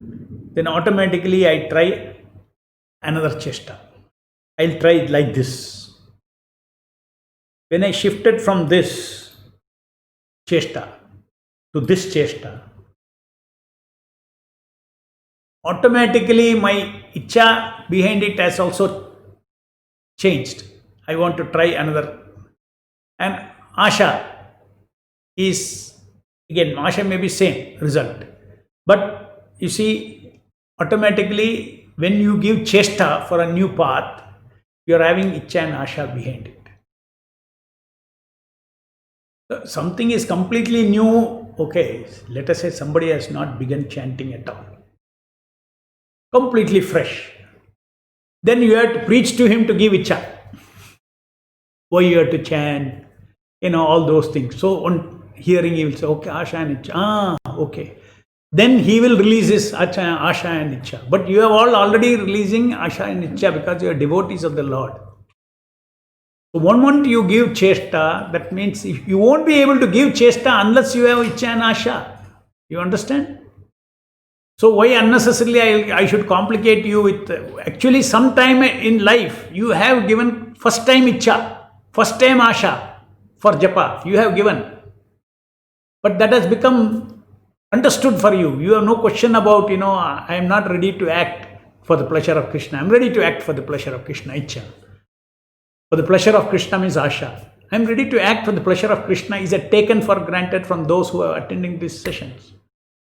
A: Then automatically I try another chesta. I'll try it like this. When I shifted from this chesta to this chesta, automatically my ichcha behind it has also changed. I want to try another. And asha is, again, asha may be same result. But you see, automatically when you give chesta for a new path, you are having ichcha and asha behind it. Something is completely new. Okay, let us say somebody has not begun chanting at all. Completely fresh. Then you have to preach to him to give ichcha. Why you have to chant? All those things. So on hearing, he will say, okay, asha and ichcha. Okay. Then he will release his asha and ichcha. But you are all already releasing asha and ichcha because you are devotees of the Lord. So one moment you give chesta, that means if you won't be able to give chesta unless you have ichcha and asha. You understand? So why unnecessarily I should complicate you with, actually sometime in life you have given first time ichcha, first time asha for japa, you have given. But that has become understood for you. You have no question about, I am not ready to act for the pleasure of Krishna. I am ready to act for the pleasure of Krishna, ichcha. For the pleasure of Krishna means asha. I am ready to act for the pleasure of Krishna is a taken for granted from those who are attending these sessions,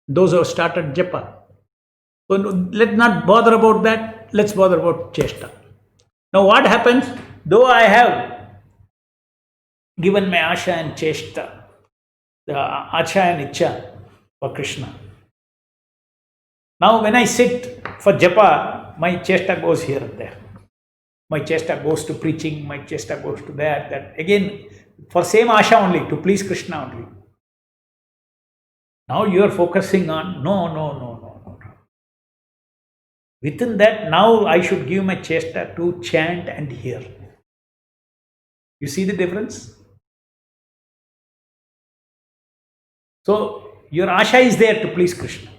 A: those who have started japa. So let's not bother about that. Let's bother about chesta. Now what happens? Though I have given my asha and chesta, the asha and ichcha for Krishna. Now when I sit for japa, my chesta goes here and there. My chesta goes to preaching, my chesta goes to that. Again, for same asha only, to please Krishna only. Now you are focusing on, no. Within that, now I should give my chesta to chant and hear. You see the difference? So your asha is there to please Krishna.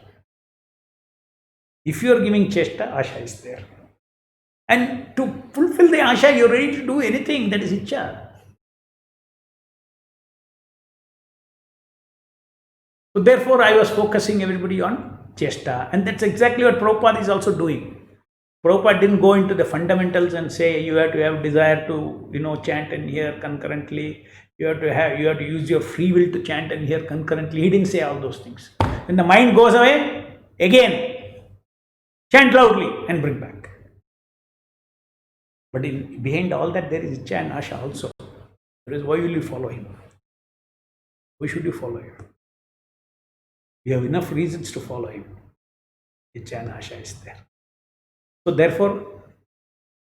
A: If you are giving chesta, asha is there. And to fulfill the asha, you are ready to do anything, that is ichcha. So therefore, I was focusing everybody on chesta. And that's exactly what Prabhupada is also doing. Prabhupada didn't go into the fundamentals and say you have to have desire to, chant and hear concurrently. You have to use your free will to chant and hear concurrently. He didn't say all those things. When the mind goes away, again, chant loudly and bring back. But behind all that, there is ichcha and asha also. That is, why will you follow him? Why should you follow him? You have enough reasons to follow him. Icha and Asha is there. So therefore,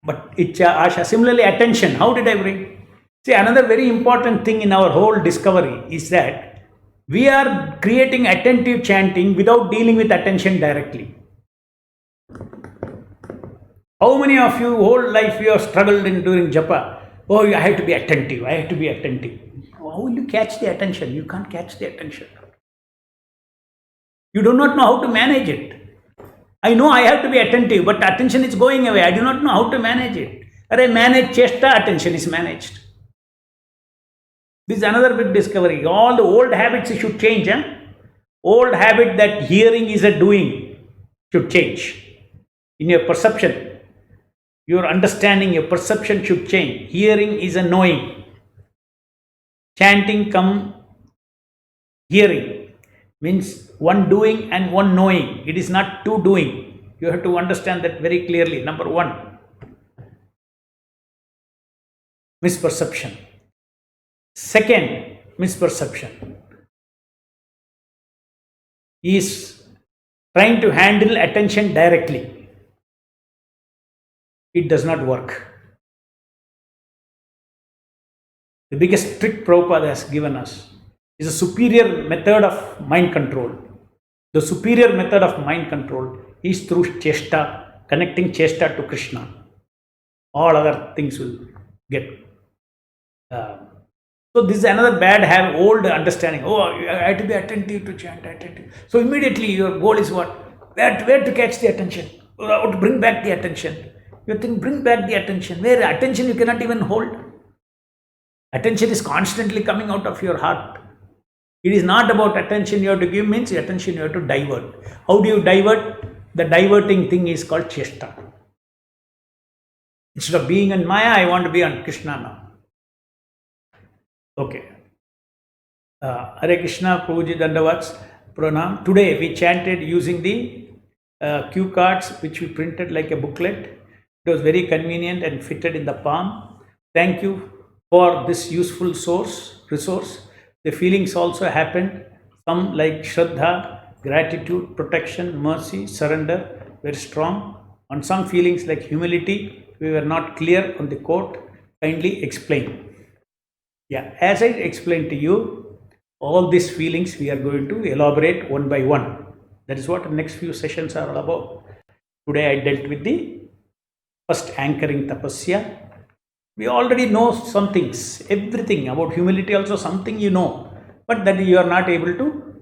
A: but Icha, Asha, similarly attention, how did I bring? See, another very important thing in our whole discovery is that we are creating attentive chanting without dealing with attention directly. How many of you whole life you have struggled in during Japa? Oh, I have to be attentive, I have to be attentive. How will you catch the attention? You can't catch the attention. You do not know how to manage it. I know I have to be attentive, but attention is going away. I do not know how to manage it. Or I manage chesta, attention is managed. This is another big discovery. All the old habits should change. Old habit that hearing is a doing should change. In your perception, your understanding, your perception should change. Hearing is a knowing. Chanting come hearing. Means one doing and one knowing. It is not two doing. You have to understand that very clearly. Number one, misperception. Second, misperception is trying to handle attention directly. It does not work. The biggest trick Prabhupada has given us is a superior method of mind control. The superior method of mind control is through chesta, connecting chesta to Krishna. All other things will get. So this is another bad old understanding. Oh, I have to be attentive to chant, attentive. So immediately your goal is what? Where to catch the attention? How to bring back the attention? You think bring back the attention. Where attention you cannot even hold. Attention is constantly coming out of your heart. It is not about attention you have to give, means attention you have to divert. How do you divert? The diverting thing is called chesta. Instead of being on Maya, I want to be on Krishna now. Okay. Hare Krishna, Prabhuji Dandavats, Pranam. Today we chanted using the cue cards which we printed like a booklet. It was very convenient and fitted in the palm. Thank you for this useful resource. The feelings also happened. Some like Shraddha, gratitude, protection, mercy, surrender, very strong. On some feelings like humility, we were not clear on the quote. Kindly explain. Yeah, as I explained to you, all these feelings we are going to elaborate one by one. That is what the next few sessions are all about. Today I dealt with the first anchoring tapasya. We already know some things, everything about humility also something you know, but that you are not able to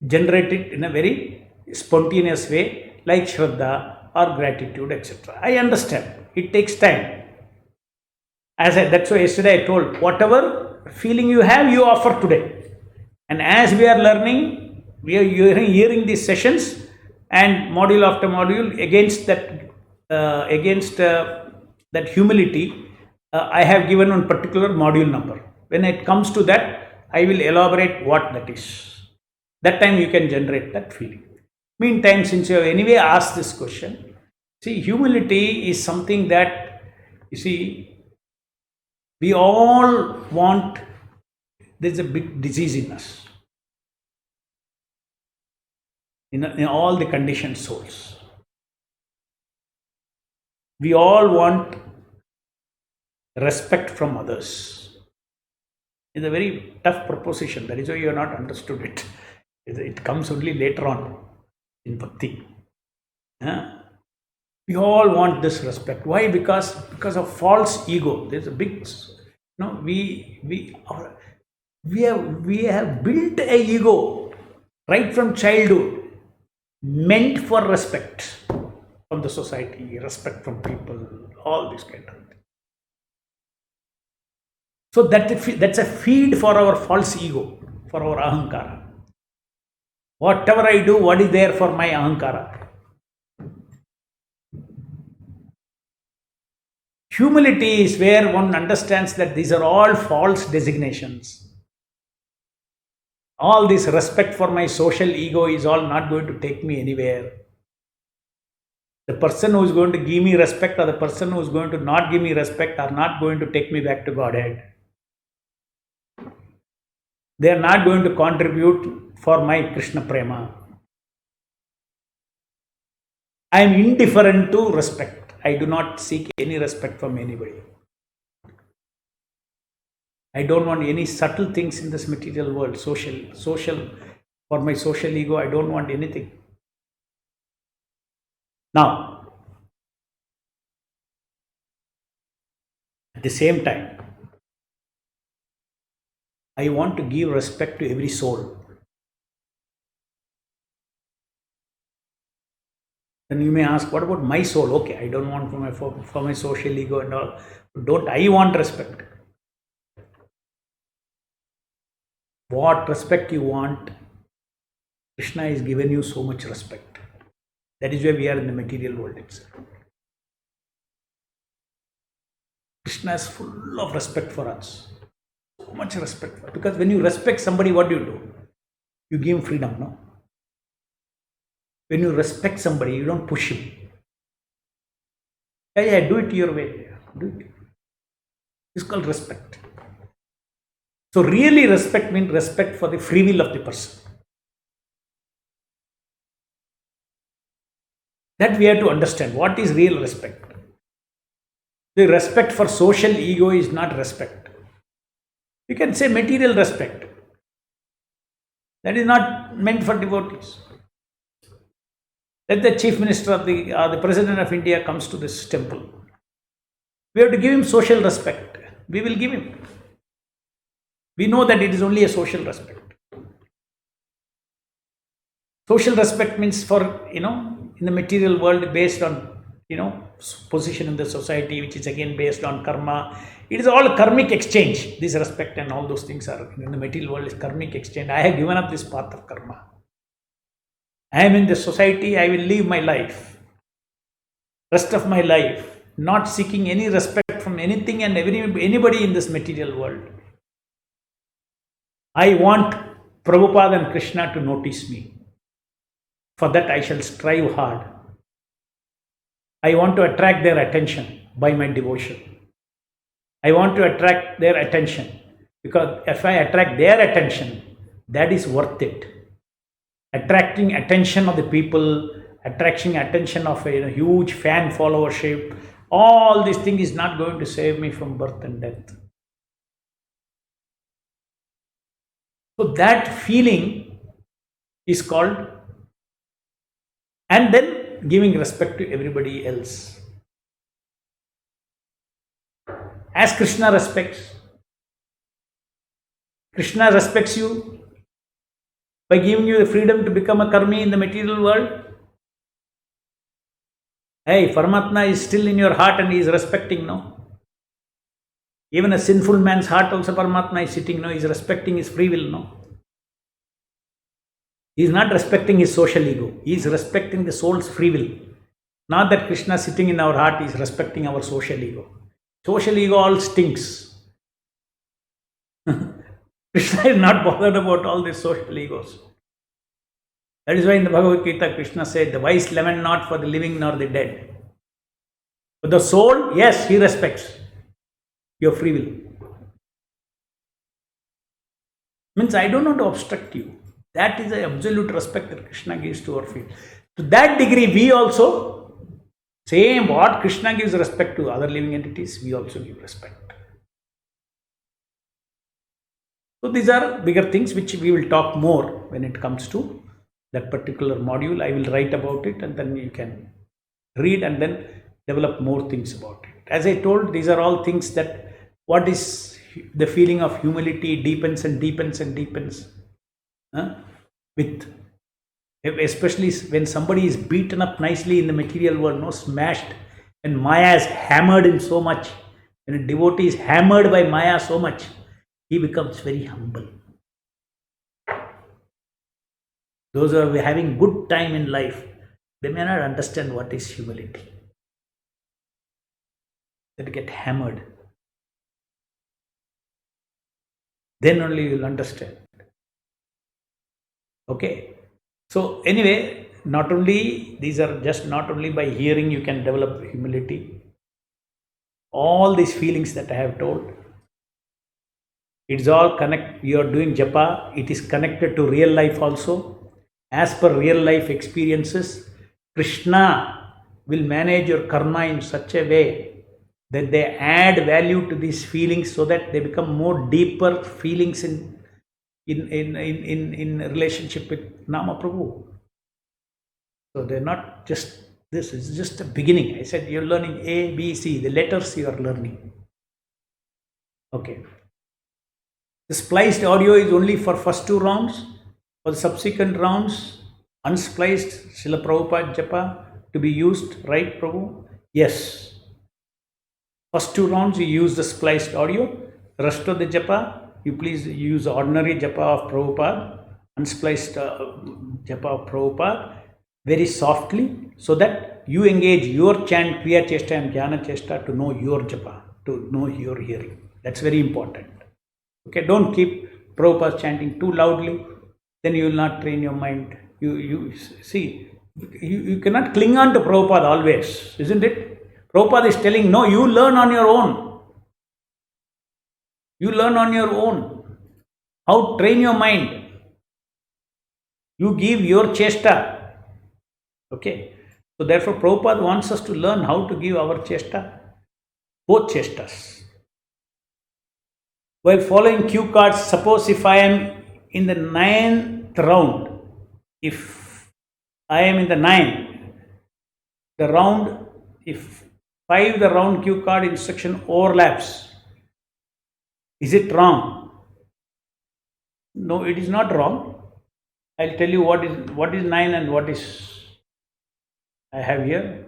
A: generate it in a very spontaneous way like Shraddha or gratitude, etc. I understand. It takes time. That's why yesterday I told, whatever feeling you have, you offer today. And as we are learning, we are hearing these sessions and module after module against that humility, I have given one particular module number. When it comes to that, I will elaborate what that is. That time you can generate that feeling. Meantime, since you have anyway asked this question, see, humility is something that, you see, we all want. There's a big disease in us, in all the conditioned souls. We all want respect from others. It's a very tough proposition. That is why you have not understood it. It comes only later on in Bhakti. We all want this respect. Why? Because of false ego. There's a big, we have built a ego right from childhood, meant for respect from the society, respect from people, all this kind of thing. So that's a feed for our false ego, for our ahankara. Whatever I do, what is there for my ahankara? Humility is where one understands that these are all false designations. All this respect for my social ego is all not going to take me anywhere. The person who is going to give me respect or the person who is going to not give me respect are not going to take me back to Godhead. They are not going to contribute for my Krishna Prema. I am indifferent to respect. I do not seek any respect from anybody. I don't want any subtle things in this material world, social, for my social ego, I don't want anything. Now, at the same time, I want to give respect to every soul. Then you may ask, what about my soul? Okay, I don't want for my social ego and all. Don't I want respect? What respect you want, Krishna has given you so much respect. That is why we are in the material world itself. Krishna is full of respect for us. So much respect for us. Because when you respect somebody, what do? You give him freedom, no? When you respect somebody, you don't push him. Yeah, do it your way. Do it. It's called respect. So really respect means respect for the free will of the person. That we have to understand. What is real respect? The respect for social ego is not respect. You can say material respect. That is not meant for devotees. Let the chief minister of the president of India comes to this temple. We have to give him social respect. We will give him. We know that it is only a social respect. Social respect means for, in the material world based on, position in the society, which is again based on karma. It is all karmic exchange. This respect and all those things are in the material world is karmic exchange. I have given up this path of karma. I am in the society, I will live my life, rest of my life, not seeking any respect from anything and anybody in this material world. I want Prabhupada and Krishna to notice me. For that I shall strive hard. I want to attract their attention by my devotion. I want to attract their attention because if I attract their attention, that is worth it. Attracting attention of the people, attracting attention of a huge fan followership, all this thing is not going to save me from birth and death. So that feeling is called, and then giving respect to everybody else. As Krishna respects you by giving you the freedom to become a karmi in the material world. Hey, Paramatma is still in your heart and he is respecting, no? Even a sinful man's heart also Paramatma is sitting, no? He is respecting his free will, no? He is not respecting his social ego. He is respecting the soul's free will. Not that Krishna sitting in our heart is respecting our social ego. Social ego all stinks. Krishna is not bothered about all these social egos. That is why in the Bhagavad Gita, Krishna said, the wise lament not for the living nor the dead. But the soul, yes, he respects your free will. Means I don't want to obstruct you. That is the absolute respect that Krishna gives to our field. To that degree, we also, same what Krishna gives respect to other living entities, we also give respect. So these are bigger things which we will talk more when it comes to that particular module. I will write about it and then you can read and then develop more things about it. As I told, these are all things that what is the feeling of humility deepens and deepens and deepens. With especially when somebody is beaten up nicely in the material world, no, smashed, and Maya has hammered him so much. When a devotee is hammered by Maya so much, he becomes very humble. Those who are having good time in life, they may not understand what is humility. They get hammered. Then only you will understand. Okay. So anyway, not only these are just not only by hearing you can develop humility. All these feelings that I have told, it's all connect. You are doing Japa. It is connected to real life also. As per real life experiences, Krishna will manage your karma in such a way that they add value to these feelings so that they become more deeper feelings in relationship with Nama Prabhu. So they're not just this, it's just the beginning. I said you're learning A, B, C, the letters you are learning. Okay. The spliced audio is only for first 2 rounds. For the subsequent rounds, unspliced Srila Prabhupada Japa to be used, right, Prabhu? Yes. First 2 rounds you use the spliced audio. Rest of the Japa, you please use ordinary Japa of Prabhupada, unspliced Japa of Prabhupada, very softly, so that you engage your chant, Kriya Chesta and Jnana Chesta to know your Japa, to know your hearing. That's very important. Okay, don't keep Prabhupada chanting too loudly, then you will not train your mind. You see, you cannot cling on to Prabhupada always, isn't it? Prabhupada is telling, no, you learn on your own. You learn on your own. How train your mind. You give your chesta. Okay. So therefore, Prabhupada wants us to learn how to give our chesta, both chestas. While following cue cards, suppose if I am in the 9th round, if I am in the 9th, the round, if 5 the round cue card instruction overlaps, is it wrong? No, it is not wrong. I'll tell you what is 9 and what is I have here.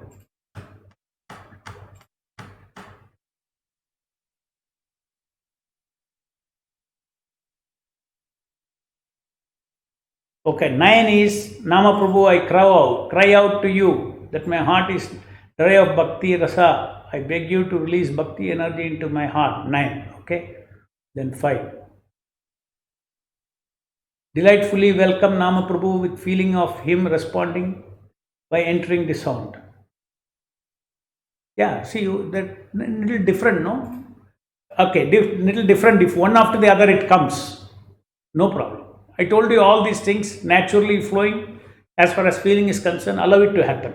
A: Okay, 9 is Nama Prabhu, I cry out to you that my heart is dry of bhakti rasa. I beg you to release bhakti energy into my heart. 9. Okay. Then 5. Delightfully welcome Nama Prabhu with feeling of him responding by entering the sound. Yeah, see, that little different, no? Okay, little different. If one after the other it comes, no problem. I told you all these things naturally flowing as far as feeling is concerned, allow it to happen.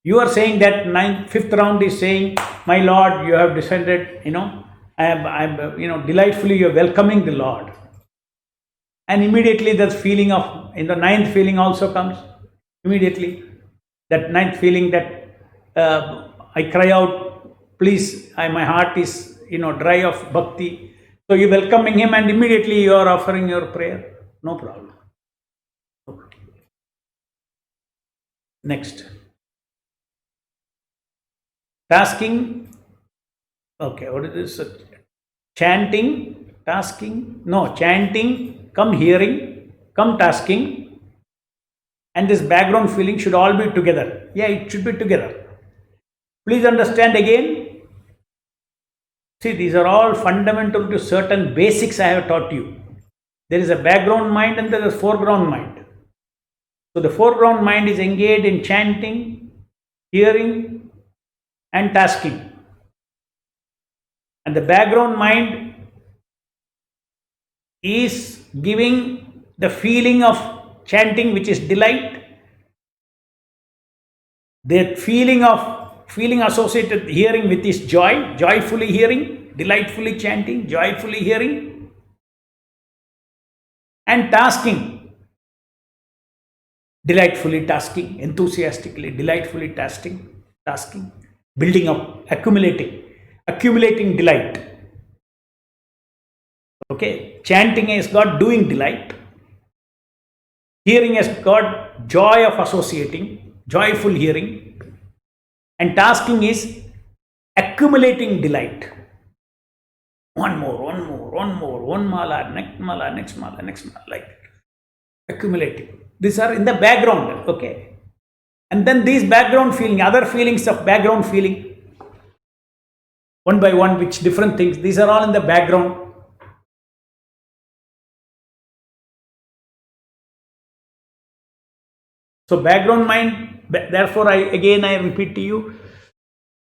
A: You are saying that 5th round is saying, my Lord, you have descended, I'm delightfully you're welcoming the Lord. And immediately that feeling of, in the 9th feeling also comes, immediately. That 9th feeling that I cry out, please, my heart is, dry of bhakti. So you're welcoming him and immediately you are offering your prayer. No problem. Okay. Next. Tasking. Okay, what is this? Chanting, tasking. No, chanting, come hearing, come tasking. And this background feeling should all be together. Yeah, it should be together. Please understand again. See, these are all fundamental to certain basics I have taught you. There is a background mind and there is a foreground mind. So the foreground mind is engaged in chanting, hearing, and tasking. And the background mind is giving the feeling of chanting, which is delight. The feeling associated hearing with is joy, joyfully hearing, delightfully chanting, joyfully hearing, and tasking, delightfully tasking, enthusiastically, delightfully tasking, building up, accumulating delight. Okay, chanting has got doing delight, hearing has got joy of associating, joyful hearing, and tasking is accumulating delight. One mala, next mala, like that. Accumulating. These are in the background, okay? And then these background feeling, other feelings of background feeling, one by one, which different things, these are all in the background. So background mind, therefore I repeat to you,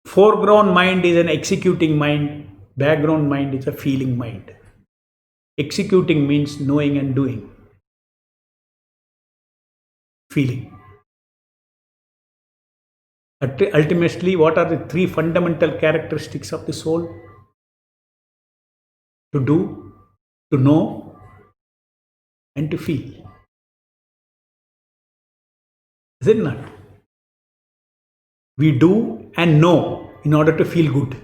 A: foreground mind is an executing mind, background mind is a feeling mind. Executing means knowing and doing. Feeling. Ultimately, what are the three fundamental characteristics of the soul? To do, to know, and to feel. Is it not? We do and know in order to feel good.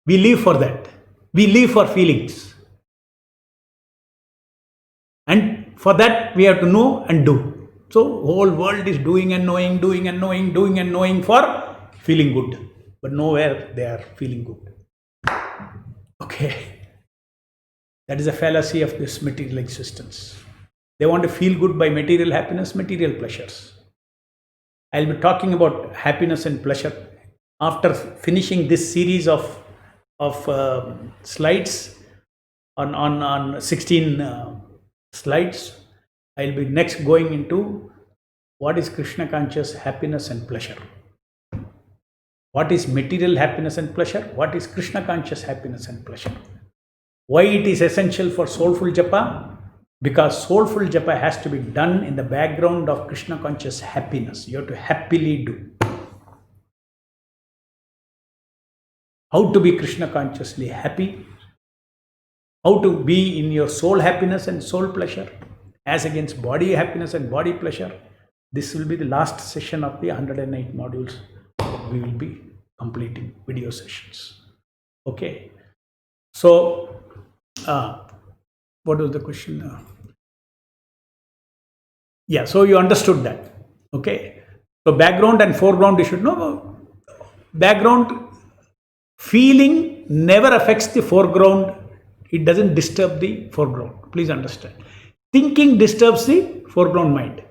A: We live for that. We live for feelings. And for that, we have to know and do. So, whole world is doing and knowing, doing and knowing, doing and knowing for feeling good. But nowhere they are feeling good. Okay. That is a fallacy of this material existence. They want to feel good by material happiness, material pleasures. I'll be talking about happiness and pleasure after finishing this series of slides on 16 slides. I'll be next going into what is Krishna conscious happiness and pleasure. What is material happiness and pleasure? What is Krishna conscious happiness and pleasure? Why it is essential for soulful japa? Because soulful japa has to be done in the background of Krishna conscious happiness. You have to happily do. How to be Krishna consciously happy? How to be in your soul happiness and soul pleasure as against body happiness and body pleasure. This will be the last session of the 108 modules that we will be completing video sessions. Okay. So, what was the question? Yeah, so you understood that. Okay. So background and foreground you should know. Background feeling never affects the foreground. It doesn't disturb the foreground. Please understand. Thinking disturbs the foreground mind.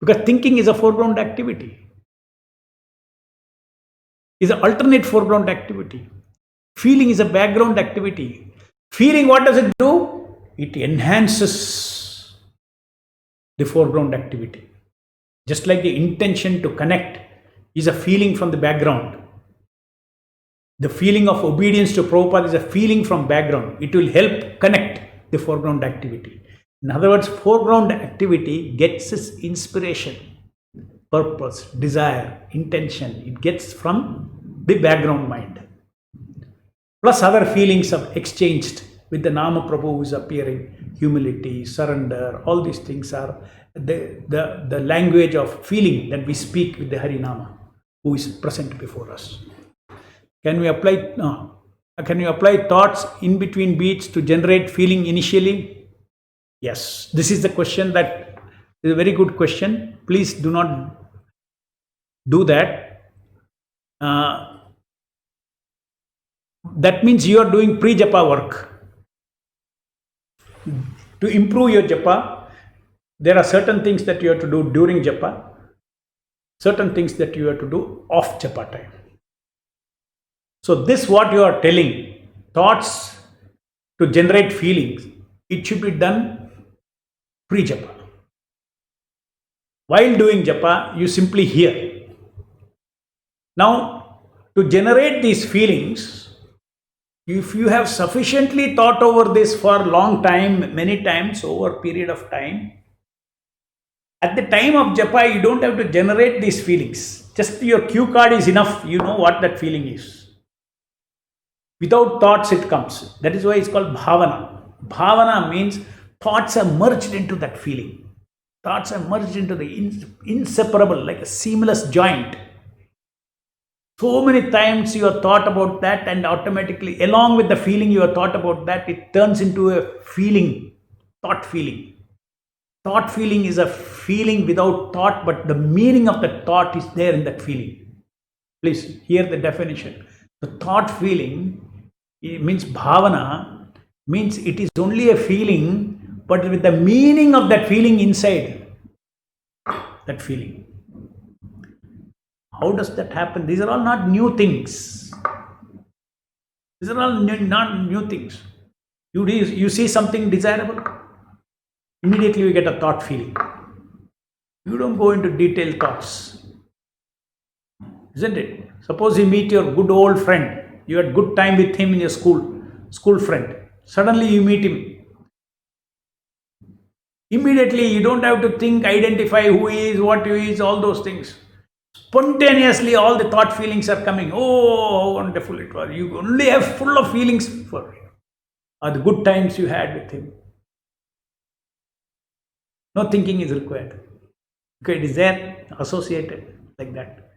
A: Because thinking is a foreground activity. Is an alternate foreground activity. Feeling is a background activity. Feeling, what does it do? It enhances the foreground activity. Just like the intention to connect is a feeling from the background. The feeling of obedience to Prabhupada is a feeling from background. It will help connect the foreground activity. In other words, foreground activity gets its inspiration, purpose, desire, intention. It gets from the background mind. Plus other feelings are exchanged with the Nama Prabhu who is appearing, humility, surrender, all these things are the language of feeling that we speak with the Harinama who is present before us. Can we apply thoughts in between beats to generate feeling initially? Yes, this is the question that is a very good question. Please do not do that. That means you are doing pre-japa work. To improve your japa, there are certain things that you have to do during japa, certain things that you have to do off japa time. So this what you are telling, thoughts to generate feelings, it should be done pre-japa. While doing japa, you simply hear. Now, to generate these feelings, if you have sufficiently thought over this for a long time, many times over a period of time, at the time of japa, you don't have to generate these feelings. Just your cue card is enough. You know what that feeling is. Without thoughts, it comes. That is why it's called bhavana. Bhavana means thoughts are merged into that feeling. Thoughts are merged into the inseparable, like a seamless joint. So many times you have thought about that, and automatically, along with the feeling you have thought about that, it turns into a feeling, thought feeling. Thought feeling is a feeling without thought, but the meaning of the thought is there in that feeling. Please hear the definition. The thought feeling, it means bhavana, means it is only a feeling, but with the meaning of that feeling inside that feeling. How does that happen? These are all not new things. These are all not new things. You see something desirable, immediately you get a thought feeling. You don't go into detailed thoughts. Isn't it? Suppose you meet your good old friend. You had good time with him in your school friend. Suddenly you meet him. Immediately, you don't have to think, identify who he is, what he is, all those things. Spontaneously, all the thought feelings are coming. Oh, how wonderful it was. You only have full of feelings for the good times you had with him. No thinking is required. Okay, it is there, associated like that.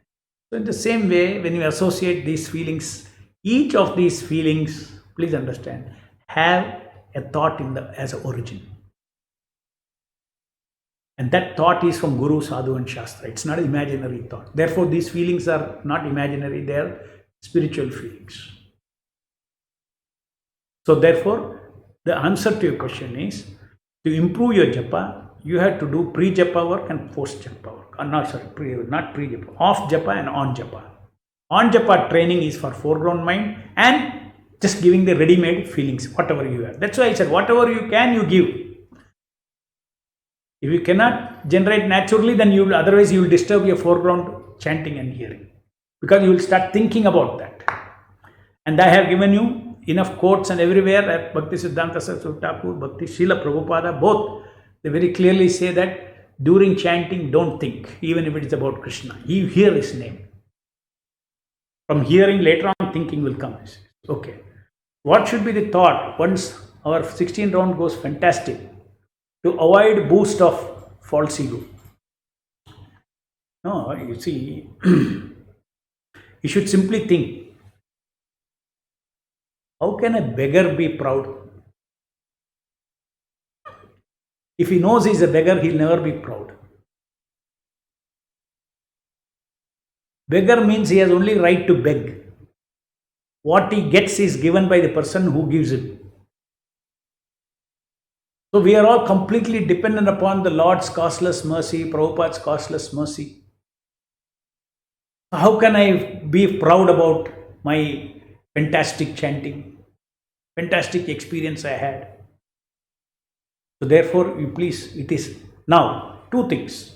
A: So in the same way, when you associate these feelings, each of these feelings, please understand, have a thought as an origin. And that thought is from Guru, Sadhu and Shastra. It's not an imaginary thought. Therefore, these feelings are not imaginary, they are spiritual feelings. So therefore, the answer to your question is, to improve your japa, you have to do pre-japa work and post-japa work. Not pre-japa, off japa and on japa. On japa training is for foreground mind and just giving the ready-made feelings, whatever you have. That's why I said, whatever you can, you give. If you cannot generate naturally, then otherwise you will disturb your foreground chanting and hearing, because you will start thinking about that. And I have given you enough quotes and everywhere at Bhaktivedanta Saraswati Thakur, Bhakti Srila, Prabhupada, both, they very clearly say that during chanting, don't think, even if it is about Krishna. You hear his name. From hearing, later on, thinking will come. Okay. What should be the thought once our 16 round goes fantastic? To avoid boost of false ego. No, you see, you should simply think, how can a beggar be proud? If he knows he's a beggar, he'll never be proud. Beggar means he has only right to beg. What he gets is given by the person who gives it. So we are all completely dependent upon the Lord's costless mercy, Prabhupada's costless mercy. How can I be proud about my fantastic chanting, fantastic experience I had? So therefore, you please, it is now two things.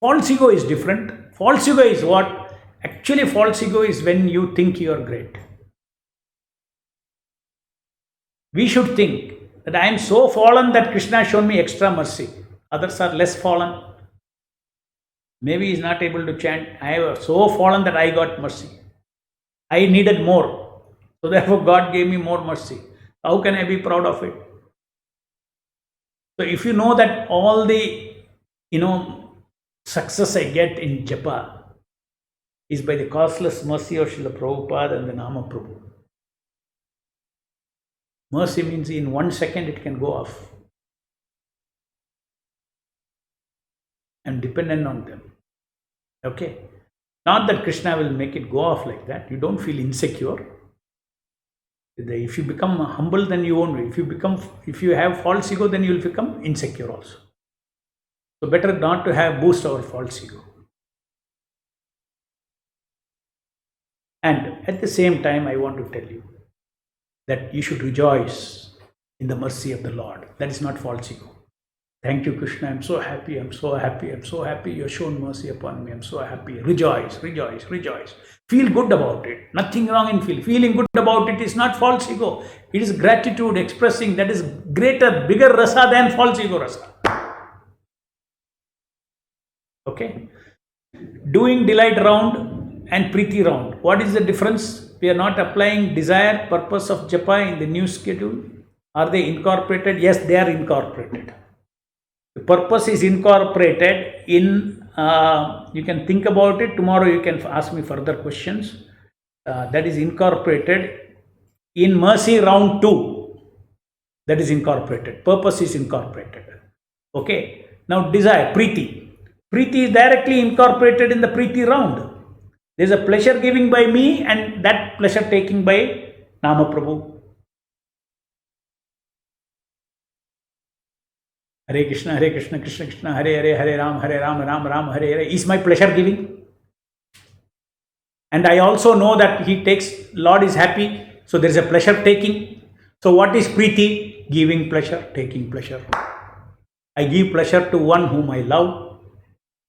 A: False ego is different. False ego is what? Actually, false ego is when you think you are great. We should think that I am so fallen that Krishna has shown me extra mercy. Others are less fallen. Maybe he is not able to chant. I was so fallen that I got mercy. I needed more. So therefore God gave me more mercy. How can I be proud of it? So if you know that all the, success I get in japa is by the costless mercy of Srila Prabhupada and the Nama Prabhu. Mercy means in 1 second it can go off. I'm dependent on them. Okay? Not that Krishna will make it go off like that. You don't feel insecure. If you become humble, then you won't be. If you have false ego, then you will become insecure also. So better not to have boost our false ego. And at the same time, I want to tell you that you should rejoice in the mercy of the Lord. That is not false ego. Thank you, Krishna. I'm so happy. I'm so happy. I'm so happy. You have shown mercy upon me. I'm so happy. Rejoice, rejoice, rejoice. Feel good about it. Nothing wrong in feeling good about it is not false ego. It is gratitude expressing that is greater, bigger rasa than false ego rasa. Okay? Doing delight round and preeti round. What is the difference? We are not applying desire, purpose of japa in the new schedule. Are they incorporated? Yes, they are incorporated. The purpose is incorporated in, you can think about it. Tomorrow you can ask me further questions. That is incorporated in mercy round 2. That is incorporated. Purpose is incorporated. Okay. Now desire, preeti. Preeti is directly incorporated in the preeti round. There is a pleasure giving by me and that pleasure taking by Nama Prabhu. Hare Krishna, Krishna Krishna, Hare Hare, Hare Ram, Ram Ram, Hare Hare is my pleasure giving. And I also know that Lord is happy, so there is a pleasure taking. So what is preeti? Giving pleasure, taking pleasure. I give pleasure to one whom I love.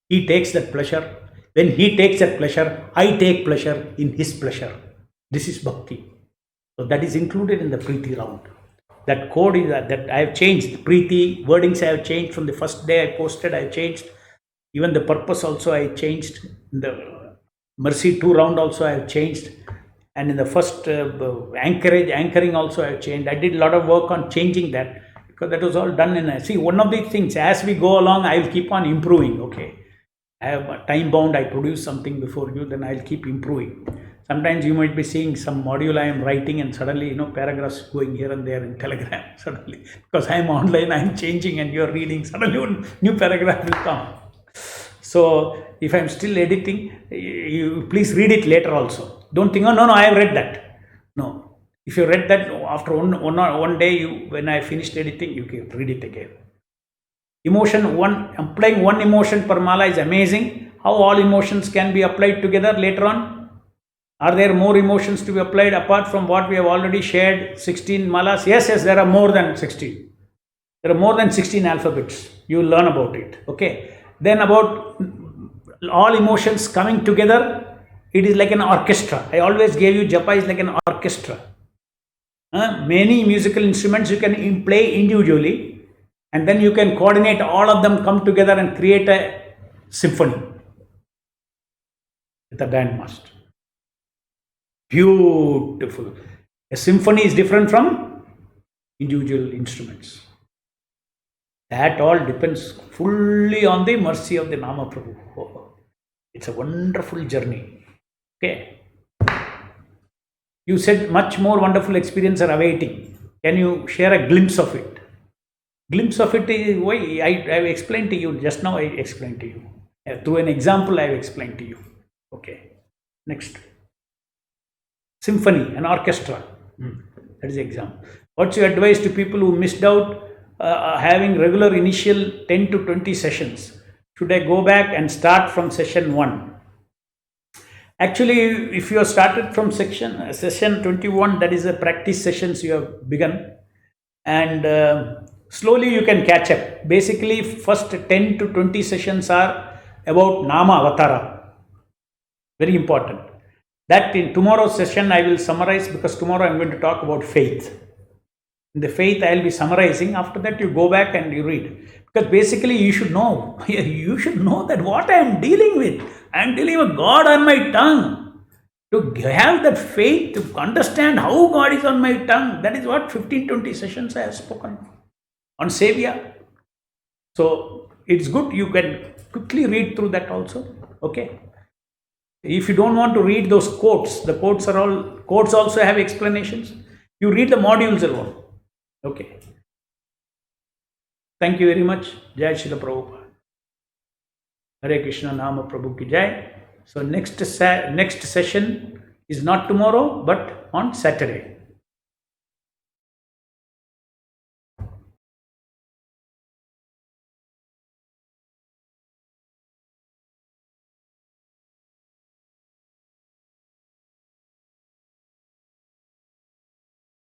A: He takes that pleasure. When he takes that pleasure, I take pleasure in his pleasure. This is bhakti. So that is included in the preeti round. That code is that I have changed. Preeti, wordings I have changed from the first day I posted, I changed. Even the purpose also I changed. In the Mercy 2 round also I have changed. And in the first anchoring also I have changed. I did a lot of work on changing that, because that was all done in see, one of the things, as we go along, I will keep on improving. Okay, I have a time bound, I produce something before you, then I'll keep improving. Sometimes you might be seeing some module I am writing, and suddenly, paragraphs going here and there in Telegram, suddenly, because I am online, I am changing and you are reading, suddenly one new paragraph will come. So if I am still editing, you please read it later also. Don't think, oh no, I have read that. No, if you read that after one day, when I finished editing, you can read it again. Emotion, applying one emotion per mala is amazing. How all emotions can be applied together later on? Are there more emotions to be applied apart from what we have already shared, 16 malas? Yes, there are more than 16. There are more than 16 alphabets. You will learn about it. Okay. Then about all emotions coming together, it is like an orchestra. I always gave you Japa is like an orchestra. Many musical instruments you can play individually, and then you can coordinate all of them, come together and create a symphony with a bandmaster. Beautiful. A symphony is different from individual instruments. That all depends fully on the mercy of the Nama Prabhu. It's a wonderful journey. Okay. You said much more wonderful experience are awaiting. Can you share a glimpse of it? Glimpse of it is why I have explained to you. Just now I explained to you. Through an example I have explained to you. Okay. Next. Symphony, an orchestra. That is the example. What's your advice to people who missed out having regular initial 10 to 20 sessions? Should I go back and start from session 1? Actually, if you have started from session 21, that is the practice sessions you have begun, and slowly you can catch up. Basically, first 10 to 20 sessions are about Nama Avatara. Very important. That in tomorrow's session I will summarize, because tomorrow I am going to talk about faith. In the faith I will be summarizing. After that you go back and you read. Because basically you should know that what I am dealing with, I am dealing with God on my tongue. To have that faith, to understand how God is on my tongue, that is what 15-20 sessions I have spoken on Savior. So it's good, you can quickly read through that also. Okay. If you don't want to read those quotes, the quotes also have explanations. You read the modules alone. Okay. Thank you very much. Jai Srila Prabhupada. Hare Krishna Nama Prabhu ki Jai. So next session is not tomorrow, but on Saturday.